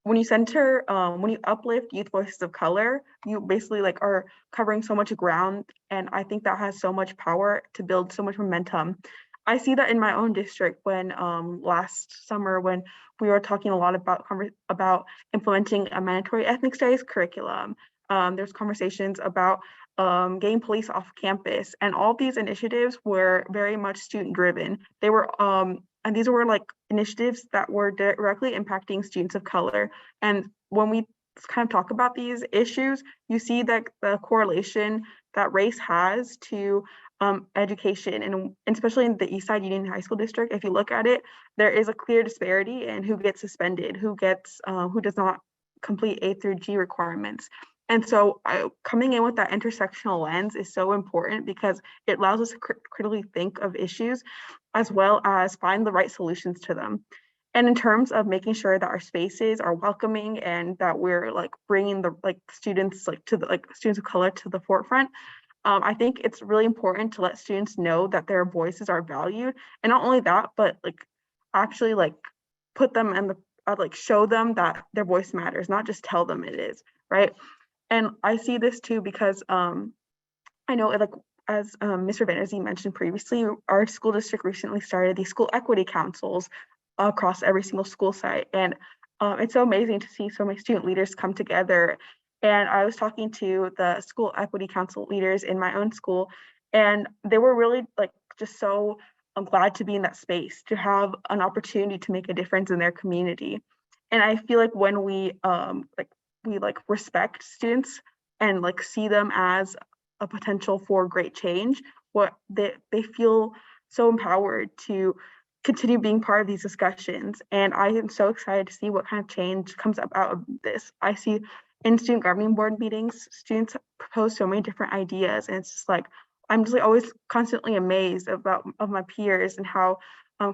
When you center, when you uplift youth voices of color, you basically like are covering so much ground, and I think that has so much power to build so much momentum. I see that in my own district when last summer when we were talking a lot about implementing a mandatory ethnic studies curriculum. There's conversations about getting police off campus, and all these initiatives were very much student driven. They were and these were like initiatives that were directly impacting students of color. And when we kind of talk about these issues, you see that the correlation that race has to education, and especially in the Eastside Union High School District, if you look at it, there is a clear disparity in who gets suspended, who does not complete A through G requirements. And so coming in with that intersectional lens is so important because it allows us to critically think of issues as well as find the right solutions to them. And in terms of making sure that our spaces are welcoming and that we're like bringing the students students of color to the forefront, I think it's really important to let students know that their voices are valued, and not only that, but like actually like put them in the show them that their voice matters, not just tell them it is, right? And I see this too because I know as Mr. Vanderzee mentioned previously, our school district recently started these school equity councils across every single school site. And it's so amazing to see so many student leaders come together. And I was talking to the school equity council leaders in my own school, and they were really like just so glad to be in that space, to have an opportunity to make a difference in their community. And I feel like when we respect students and like see them as a potential for great change, what they feel so empowered to continue being part of these discussions. And I am so excited to see what kind of change comes up out of this. I see in student governing board meetings, students propose so many different ideas, and it's just like, I'm just like always constantly amazed of my peers and how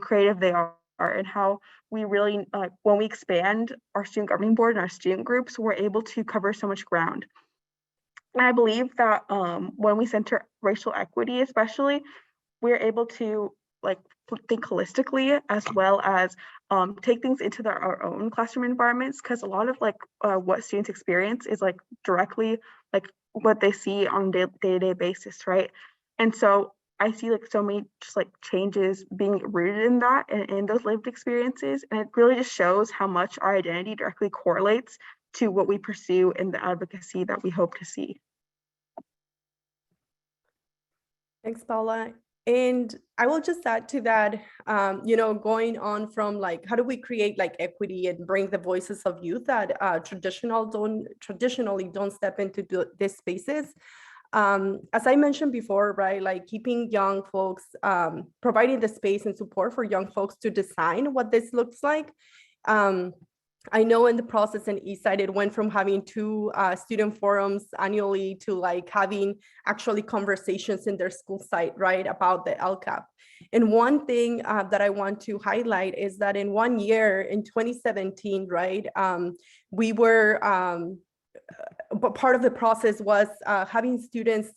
creative they are, and how we really, when we expand our student governing board and our student groups, we're able to cover so much ground. And I believe that when we center racial equity, especially, we're able to like think holistically, as well as take things into our own classroom environments, because a lot of like what students experience is like directly like what they see on a day-to-day basis, right? And so I see like so many just like changes being rooted in that and in those lived experiences, and it really just shows how much our identity directly correlates to what we pursue in the advocacy that we hope to see. Thanks, Paula. And I will just add to that, going on from like, how do we create like equity and bring the voices of youth that traditionally don't step into these spaces? As I mentioned before, right, like keeping young folks, providing the space and support for young folks to design what this looks like. I know in the process in Eastside, it went from having 2 student forums annually to like having actually conversations in their school site, right, about the LCAP. And one thing that I want to highlight is that in 1 year, in 2017, right, we were, but part of the process was having students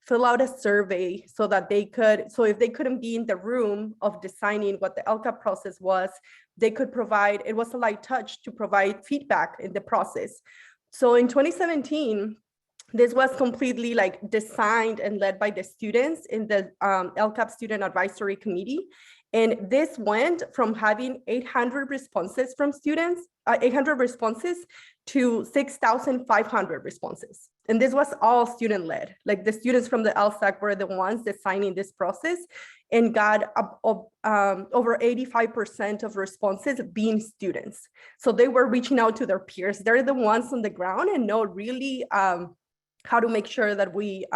fill out a survey so that they could, so if they couldn't be in the room of designing what the LCAP process was, they could provide, it was a light touch to provide feedback in the process. So in 2017, this was completely like designed and led by the students in the LCAP Student Advisory Committee. And this went from having 800 responses from students, 800 responses to 6,500 responses. And this was all student led. Like the students from the LSAC were the ones designing this process and got over 85% of responses being students. So they were reaching out to their peers. They're the ones on the ground and know really how to make sure that we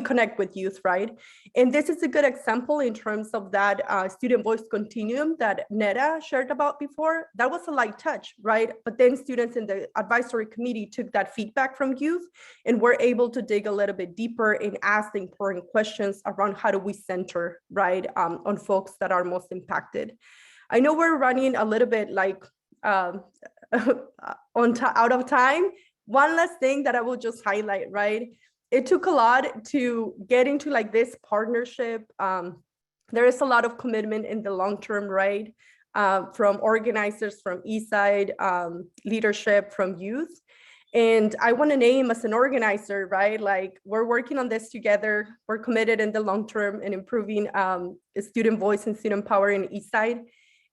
connect with youth, right? And this is a good example in terms of that student voice continuum that Neda shared about before. That was a light touch, right? But then students in the advisory committee took that feedback from youth and were able to dig a little bit deeper and ask the important questions around how do we center, right, on folks that are most impacted. I know we're running a little bit like out of time. One last thing that I will just highlight, right? It took a lot to get into like this partnership. There is a lot of commitment in the long term, right? From organizers, from Eastside, leadership, from youth. And I want to name as an organizer, right? Like we're working on this together. We're committed in the long term and improving student voice and student power in Eastside.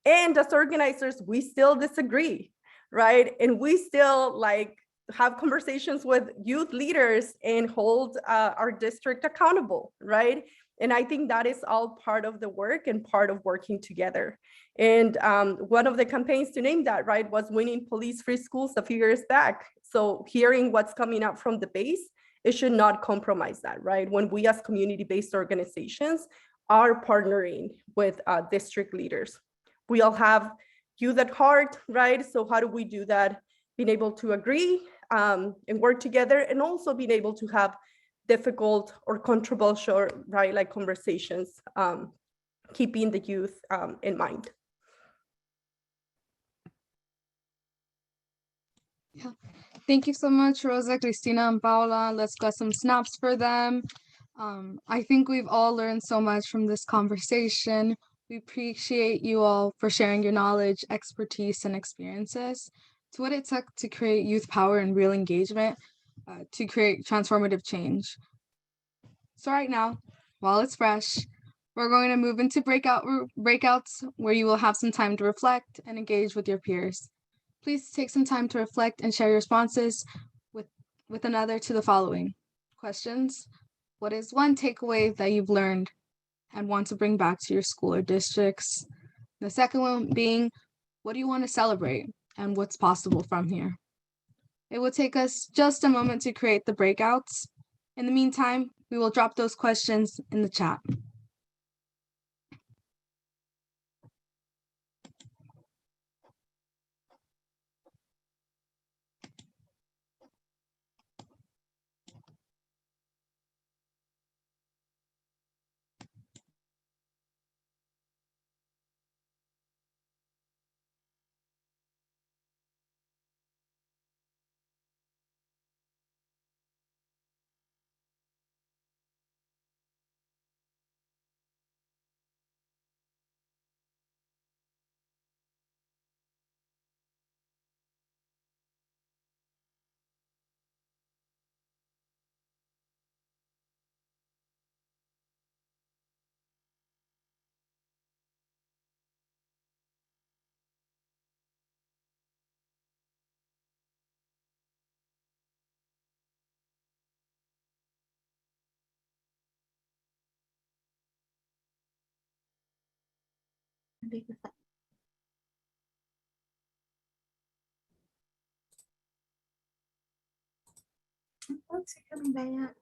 And as organizers, we still disagree, right? And we still like have conversations with youth leaders and hold our district accountable, right? And I think that is all part of the work and part of working together. And one of the campaigns to name that, right, was winning police-free schools a few years back. So hearing what's coming up from the base, it should not compromise that, right? When we as community-based organizations are partnering with district leaders. We all have youth at heart, right? So how do we do that? Being able to agree and work together, and also being able to have difficult or controversial, right, like conversations, keeping the youth in mind. Yeah. Thank you so much, Rosa, Cristina, and Paula. Let's get some snaps for them. I think we've all learned so much from this conversation. We appreciate you all for sharing your knowledge, expertise, and experiences. It's what it took to create youth power and real engagement to create transformative change. So right now, while it's fresh, we're going to move into breakouts where you will have some time to reflect and engage with your peers. Please take some time to reflect and share your responses with another to the following questions. What is one takeaway that you've learned and want to bring back to your school or districts? The second one being, what do you want to celebrate and what's possible from here? It will take us just a moment to create the breakouts. In the meantime, we will drop those questions in the chat. Folks are coming back.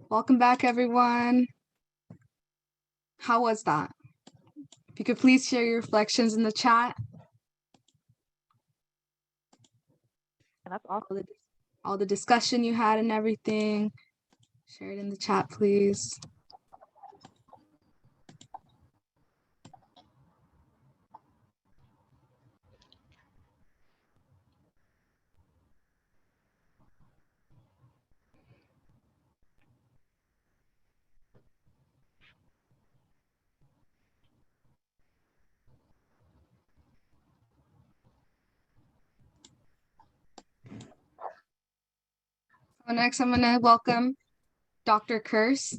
Welcome back, everyone. How was that? If you could please share your reflections in the chat. That's awesome. All the discussion you had and everything. Share it in the chat, please. So next, I'm going to welcome Dr. Kirst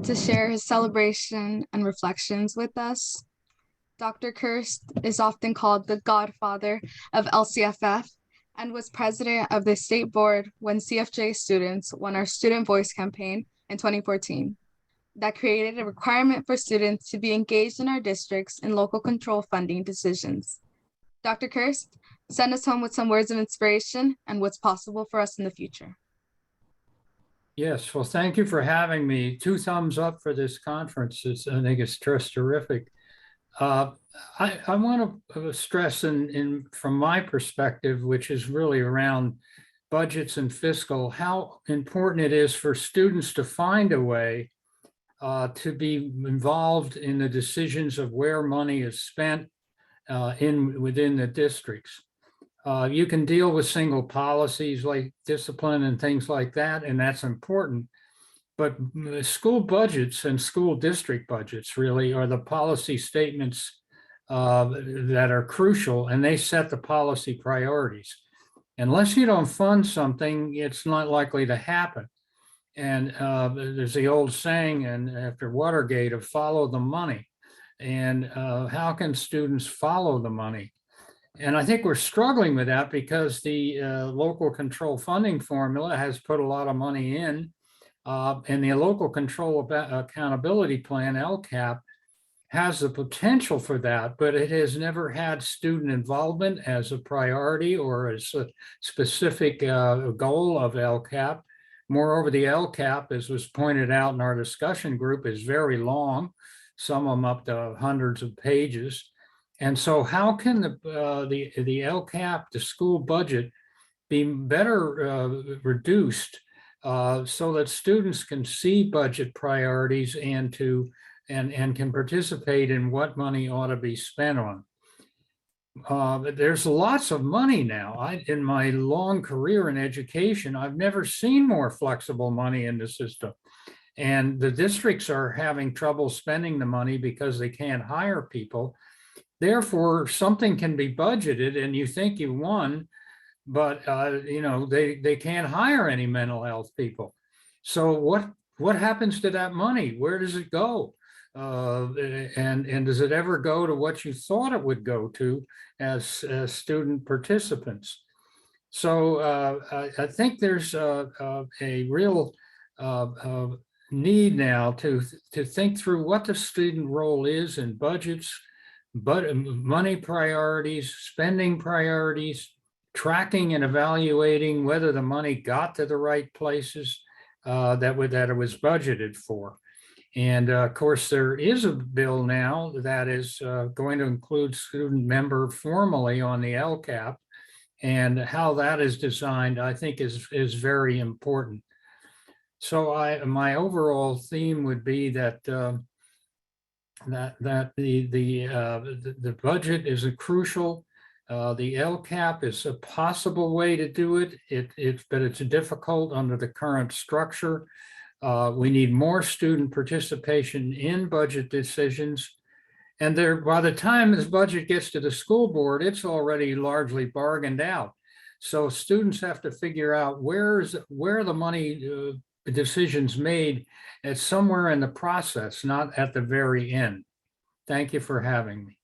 to share his celebration and reflections with us. Dr. Kirst is often called the godfather of LCFF and was president of the state board when CFJ students won our Student Voice campaign in 2014. That created a requirement for students to be engaged in our districts in local control funding decisions. Dr. Kirst, send us home with some words of inspiration and what's possible for us in the future. Yes, well, thank you for having me. 2 thumbs up for this conference. I think it's just terrific. I want to stress from my perspective, which is really around budgets and fiscal, how important it is for students to find a way to be involved in the decisions of where money is spent within the districts. You can deal with single policies like discipline and things like that, and that's important. But school budgets and school district budgets really are the policy statements that are crucial, and they set the policy priorities. Unless you don't fund something, it's not likely to happen. And there's the old saying, and after Watergate, of follow the money. And how can students follow the money? And I think we're struggling with that because the local control funding formula has put a lot of money in, and the local control accountability plan, LCAP, has the potential for that, but it has never had student involvement as a priority or as a specific goal of LCAP. Moreover, the LCAP, as was pointed out in our discussion group, is very long, some of them up to hundreds of pages. And so how can the LCAP, the school budget, be better reduced so that students can see budget priorities and to and can participate in what money ought to be spent on. There's lots of money now. In my long career in education, I've never seen more flexible money in the system. And the districts are having trouble spending the money because they can't hire people. Therefore, something can be budgeted and you think you won, but they can't hire any mental health people. So what happens to that money? Where does it go? And does it ever go to what you thought it would go to as student participants? So I think there's a real need now to think through what the student role is in budgets, but money priorities, spending priorities, tracking and evaluating whether the money got to the right places that it was budgeted for. And of course, there is a bill now that is going to include student member formally on the LCAP, and how that is designed, I think, is very important. So my overall theme would be that that the budget is a crucial. The LCAP is a possible way to do it. But it's difficult under the current structure. We need more student participation in budget decisions. And by the time this budget gets to the school board, it's already largely bargained out. So students have to figure out where the money decisions made at somewhere in the process, not at the very end. Thank you for having me.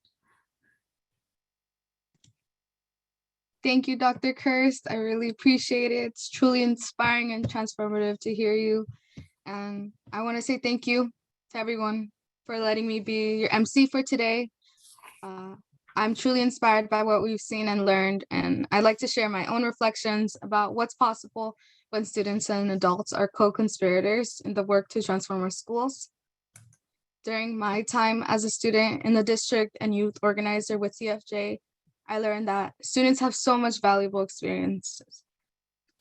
Thank you, Dr. Kirst. I really appreciate it. It's truly inspiring and transformative to hear you. And I want to say thank you to everyone for letting me be your MC for today. I'm truly inspired by what we've seen and learned, and I'd like to share my own reflections about what's possible when students and adults are co-conspirators in the work to transform our schools. During my time as a student in the district and youth organizer with CFJ, I learned that students have so much valuable experiences.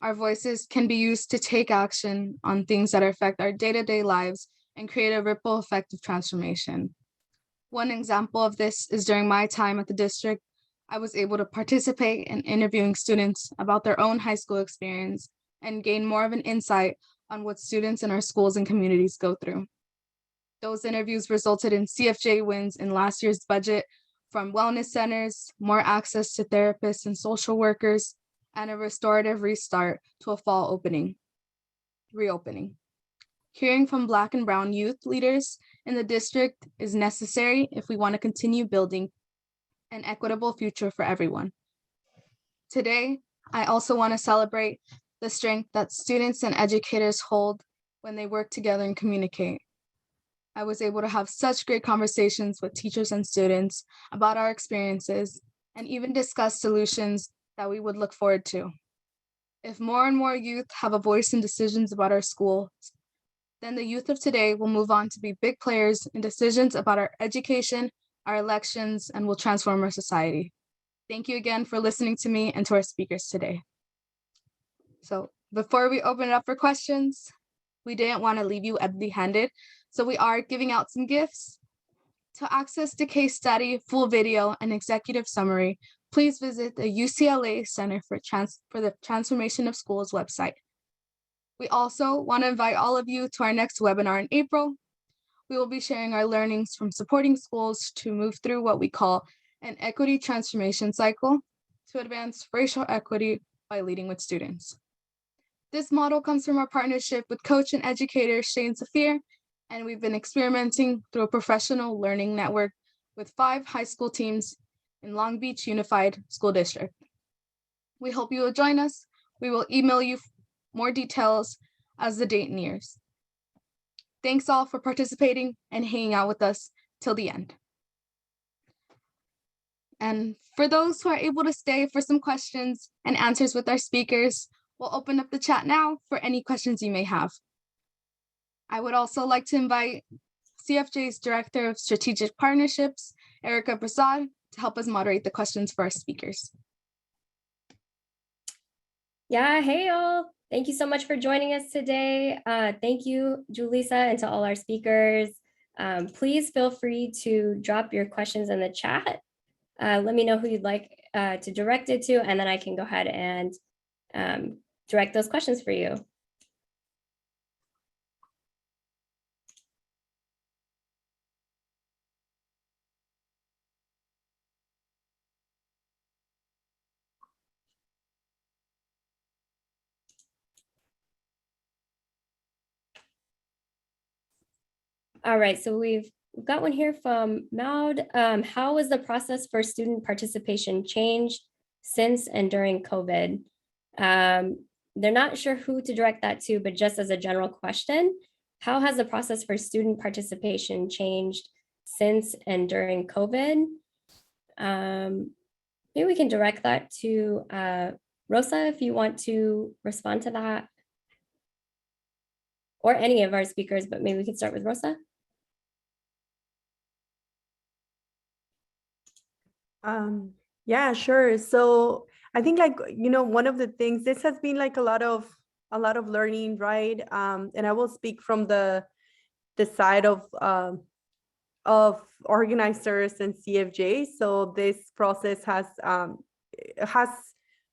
Our voices can be used to take action on things that affect our day-to-day lives and create a ripple effect of transformation. One example of this is during my time at the district, I was able to participate in interviewing students about their own high school experience and gain more of an insight on what students in our schools and communities go through. Those interviews resulted in CFJ wins in last year's budget, from wellness centers, more access to therapists and social workers, and a restorative restart to a fall reopening. Hearing from Black and Brown youth leaders in the district is necessary if we want to continue building an equitable future for everyone. Today, I also want to celebrate the strength that students and educators hold when they work together and communicate. I was able to have such great conversations with teachers and students about our experiences and even discuss solutions that we would look forward to. If more and more youth have a voice in decisions about our schools, then the youth of today will move on to be big players in decisions about our education, our elections, and will transform our society. Thank you again for listening to me and to our speakers today. So before we open it up for questions, we didn't want to leave you empty-handed, so we are giving out some gifts. To access the case study, full video, and executive summary, please visit the UCLA Center for the Transformation of Schools website. We also want to invite all of you to our next webinar in April. We will be sharing our learnings from supporting schools to move through what we call an equity transformation cycle to advance racial equity by leading with students. This model comes from our partnership with coach and educator Shane Saphir, and we've been experimenting through a professional learning network with 5 high school teams in Long Beach Unified School District. We hope you will join us. We will email you more details as the date nears. Thanks all for participating and hanging out with us till the end. And for those who are able to stay for some questions and answers with our speakers, we'll open up the chat now for any questions you may have. I would also like to invite CFJ's Director of Strategic Partnerships, Erica Prasad, to help us moderate the questions for our speakers. Yeah, hey all. Thank you so much for joining us today. Thank you, Julissa, and to all our speakers. Please feel free to drop your questions in the chat. Let me know who you'd like to direct it to, and then I can go ahead and direct those questions for you. All right, so we've got one here from Maud. How has the process for student participation changed since and during COVID? They're not sure who to direct that to, but just as a general question, how has the process for student participation changed since and during COVID? Maybe we can direct that to Rosa if you want to respond to that, or any of our speakers, but maybe we can start with Rosa. Yeah, sure. So I think, like, one of the things, this has been like a lot of learning, right? And I will speak from the side of organizers and CFJ. So this process has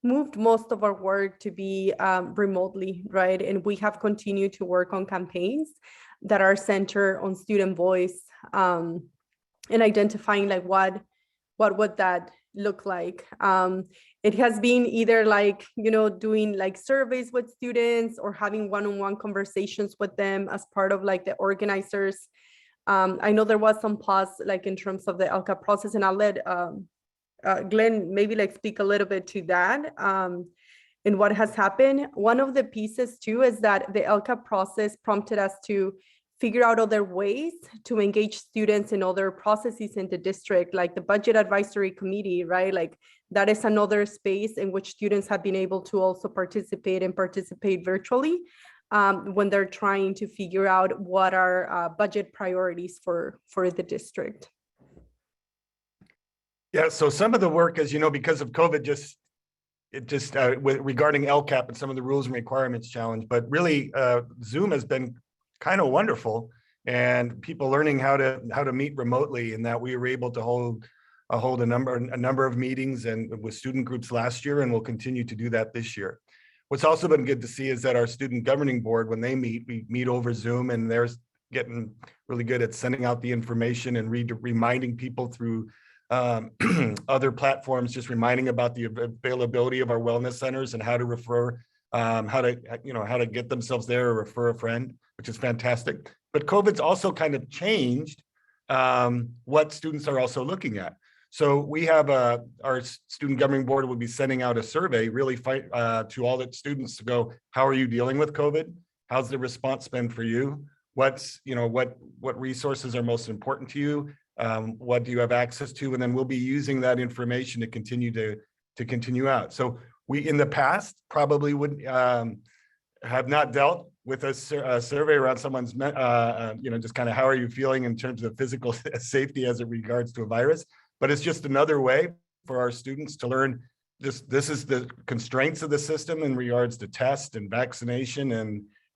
moved most of our work to be remotely, right? And we have continued to work on campaigns that are centered on student voice, and identifying like what would that look like. It has been either like, doing like surveys with students or having one-on-one conversations with them as part of like the organizers. I know there was some pause like in terms of the LCAP process, and I'll let Glenn maybe like speak a little bit to that and what has happened. One of the pieces too is that the LCAP process prompted us to figure out other ways to engage students in other processes in the district, like the budget advisory committee, right? Like that is another space in which students have been able to also participate virtually when they're trying to figure out what are budget priorities for the district. Yeah, so some of the work, as you know, because of COVID, regarding LCAP and some of the rules and requirements challenge, but really Zoom has been kind of wonderful, and people learning how to meet remotely, and that we were able to hold a number of meetings and with student groups last year, and we'll continue to do that this year. What's also been good to see is that our student governing board, when they meet, we meet over Zoom, and they're getting really good at sending out the information and reminding people through other platforms, just reminding about the availability of our wellness centers and how to refer, how to get themselves there or refer a friend, which is fantastic. But COVID's also kind of changed what students are also looking at. So we have our student governing board will be sending out a survey really to all the students to go, how are you dealing with COVID? How's the response been for you? What resources are most important to you? What do you have access to? And then we'll be using that information to continue out. So we, in the past, probably would have not dealt with a survey around someone's, just kind of how are you feeling in terms of physical safety as it regards to a virus. But it's just another way for our students to learn this is the constraints of the system in regards to test and vaccination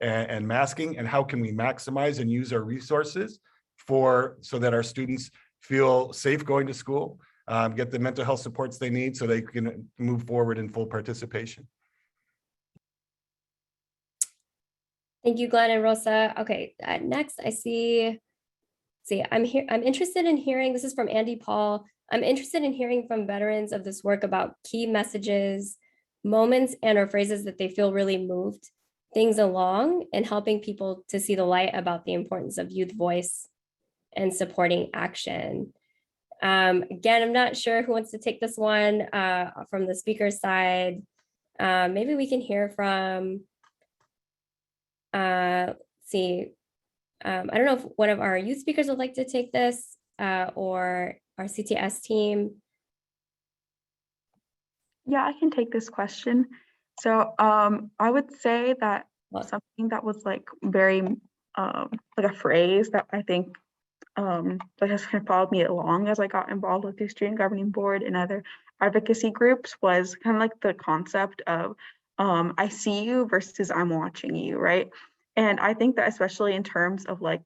and masking, and how can we maximize and use our resources so that our students feel safe going to school, get the mental health supports they need so they can move forward in full participation. Thank you, Glenn and Rosa. Okay, next I see, I'm interested in hearing, this is from Andy Paul. I'm interested in hearing from veterans of this work about key messages, moments and or phrases that they feel really moved things along and helping people to see the light about the importance of youth voice and supporting action. Again, I'm not sure who wants to take this one from the speaker side. Maybe we can hear from, I don't know if one of our youth speakers would like to take this or our CTS team. Yeah, I can take this question. So I would say that something that was like very like a phrase that I think that has kind of followed me along as I got involved with the student governing board and other advocacy groups was kind of like the concept of I see you versus I'm watching you, right? And I think that especially in terms of like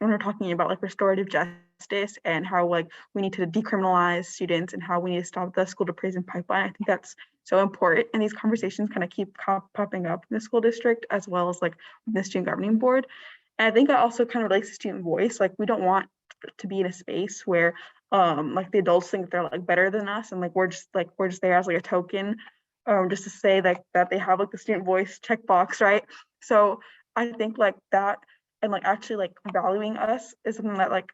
when we're talking about like restorative justice and how like we need to decriminalize students and how we need to stop the school to prison pipeline. I think that's so important. And these conversations kind of keep popping up in the school district as well as like the student governing board. And I think that also kind of relates to student voice. Like we don't want to be in a space where like the adults think they're like better than us and like we're just there as like a token just to say like that they have like the student voice checkbox, right? So I think like that and like actually like valuing us is something that like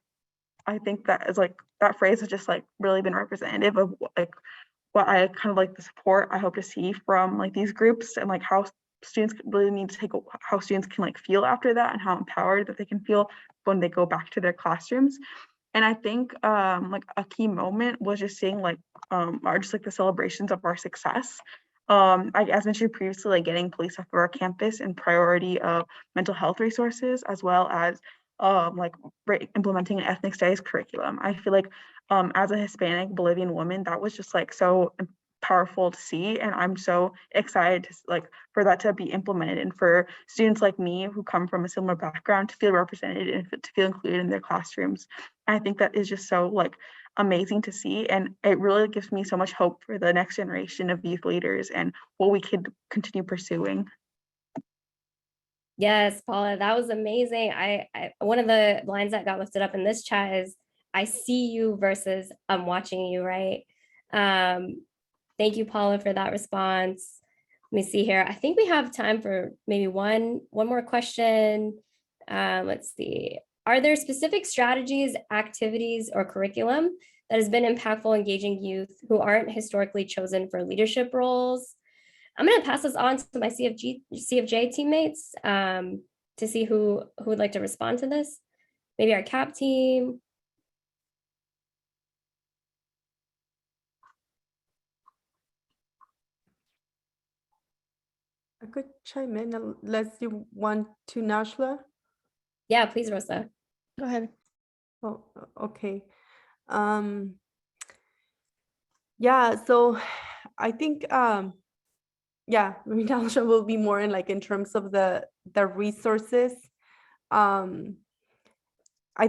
I think that is like that phrase has just like really been representative of like what I kind of like the support I hope to see from like these groups and like how students really need to take how students can like feel after that and how empowered that they can feel when they go back to their classrooms. And I think like a key moment was just seeing like just like the celebrations of our success. As mentioned previously, like getting police off of our campus and priority of mental health resources, as well as like implementing an ethnic studies curriculum. I feel like as a Hispanic Bolivian woman, that was just like so powerful to see, and I'm so excited to like for that to be implemented and for students like me who come from a similar background to feel represented and to feel included in their classrooms. I think that is just so like amazing to see, and it really gives me so much hope for the next generation of youth leaders and what we could continue pursuing. Yes, Paula, that was amazing. I one of the lines that got lifted up in this chat is I see you versus I'm watching you, right? Thank you, Paula, for that response. Let me see here. I think we have time for maybe one more question. Let's see. Are there specific strategies, activities, or curriculum that has been impactful engaging youth who aren't historically chosen for leadership roles? I'm going to pass this on to my CFJ teammates to see who would like to respond to this. Maybe our CAP team. I could chime in unless you want to, Najla. Yeah, please, Rosa. Go ahead. Oh, okay. Yeah, so I think yeah, Najla will be more in like in terms of the resources. I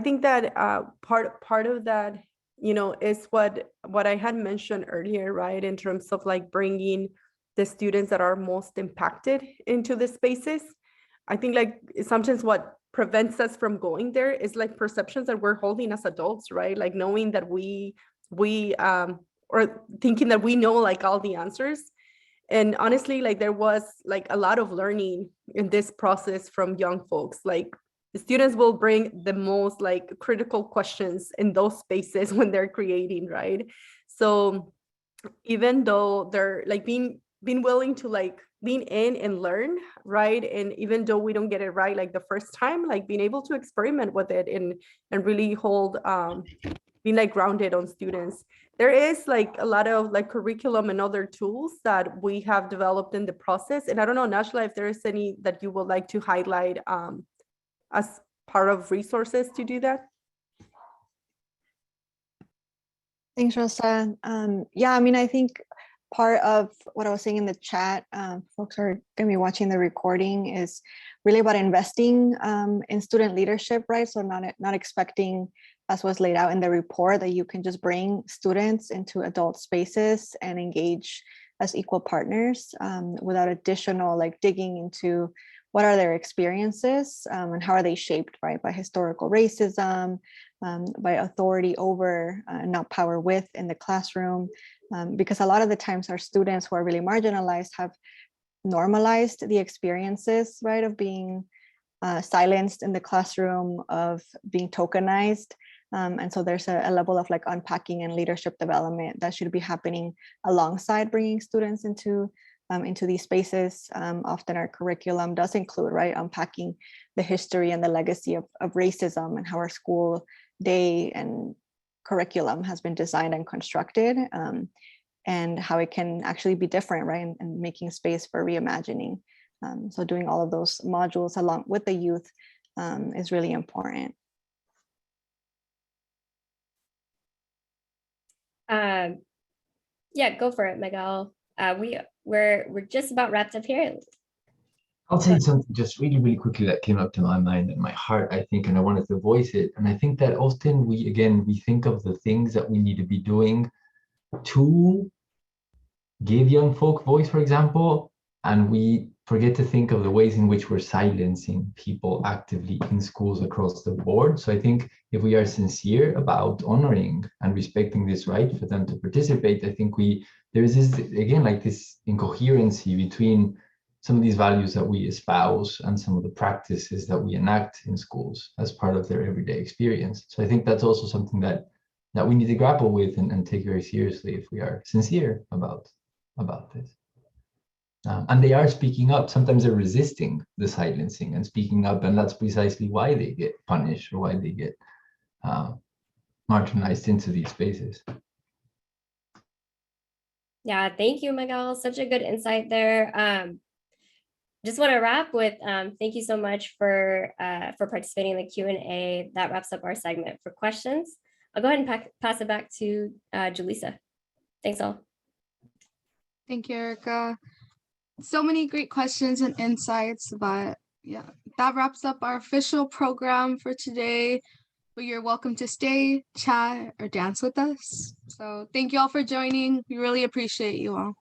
think that part of that, you know, is what I had mentioned earlier, right? In terms of like bringing the students that are most impacted into the spaces. I think like sometimes what prevents us from going there is like perceptions that we're holding as adults, right? Like knowing that we or thinking that we know like all the answers. And honestly, like there was like a lot of learning in this process from young folks. Like the students will bring the most like critical questions in those spaces when they're creating, right? So even though they're like being willing to like lean in and learn, right? And even though we don't get it right like the first time, like being able to experiment with it and really hold being like grounded on students. There is like a lot of like curriculum and other tools that we have developed in the process. And I don't know, Najla, if there is any that you would like to highlight as part of resources to do that. Thanks, Rosa. Yeah, I mean, I think part of what I was saying in the chat, folks are going to be watching the recording, is really about investing in student leadership, right? So not expecting, as was laid out in the report, that you can just bring students into adult spaces and engage as equal partners without additional like digging into what are their experiences and how are they shaped, right, by historical racism, by authority over, not power with in the classroom. Because a lot of the times our students who are really marginalized have normalized the experiences, right, of being silenced in the classroom, of being tokenized. And so there's a level of like unpacking and leadership development that should be happening alongside bringing students into these spaces. Often our curriculum does include, right, unpacking the history and the legacy of racism and how our school day and curriculum has been designed and constructed, and how it can actually be different, right, and making space for reimagining. So doing all of those modules along with the youth is really important. Yeah, go for it, Miguel. We're just about wrapped up here. I'll say something just really, really quickly that came up to my mind and my heart, I think, and I wanted to voice it. And I think that often we think of the things that we need to be doing to give young folk voice, for example, and we forget to think of the ways in which we're silencing people actively in schools across the board. So I think if we are sincere about honoring and respecting this right for them to participate, I think there's this, again, like this incoherency between some of these values that we espouse and some of the practices that we enact in schools as part of their everyday experience. So I think that's also something that we need to grapple with and take very seriously if we are sincere about this. And they are speaking up. Sometimes they're resisting the silencing and speaking up, and that's precisely why they get punished or why they get marginalized into these spaces. Yeah, thank you, Miguel. Such a good insight there. Just want to wrap with thank you so much for participating in the Q&A. That wraps up our segment for questions. I'll go ahead and pass it back to Julissa. Thanks all. Thank you, Erica. So many great questions and insights, but yeah, that wraps up our official program for today. But you're welcome to stay, chat, or dance with us. So thank you all for joining. We really appreciate you all.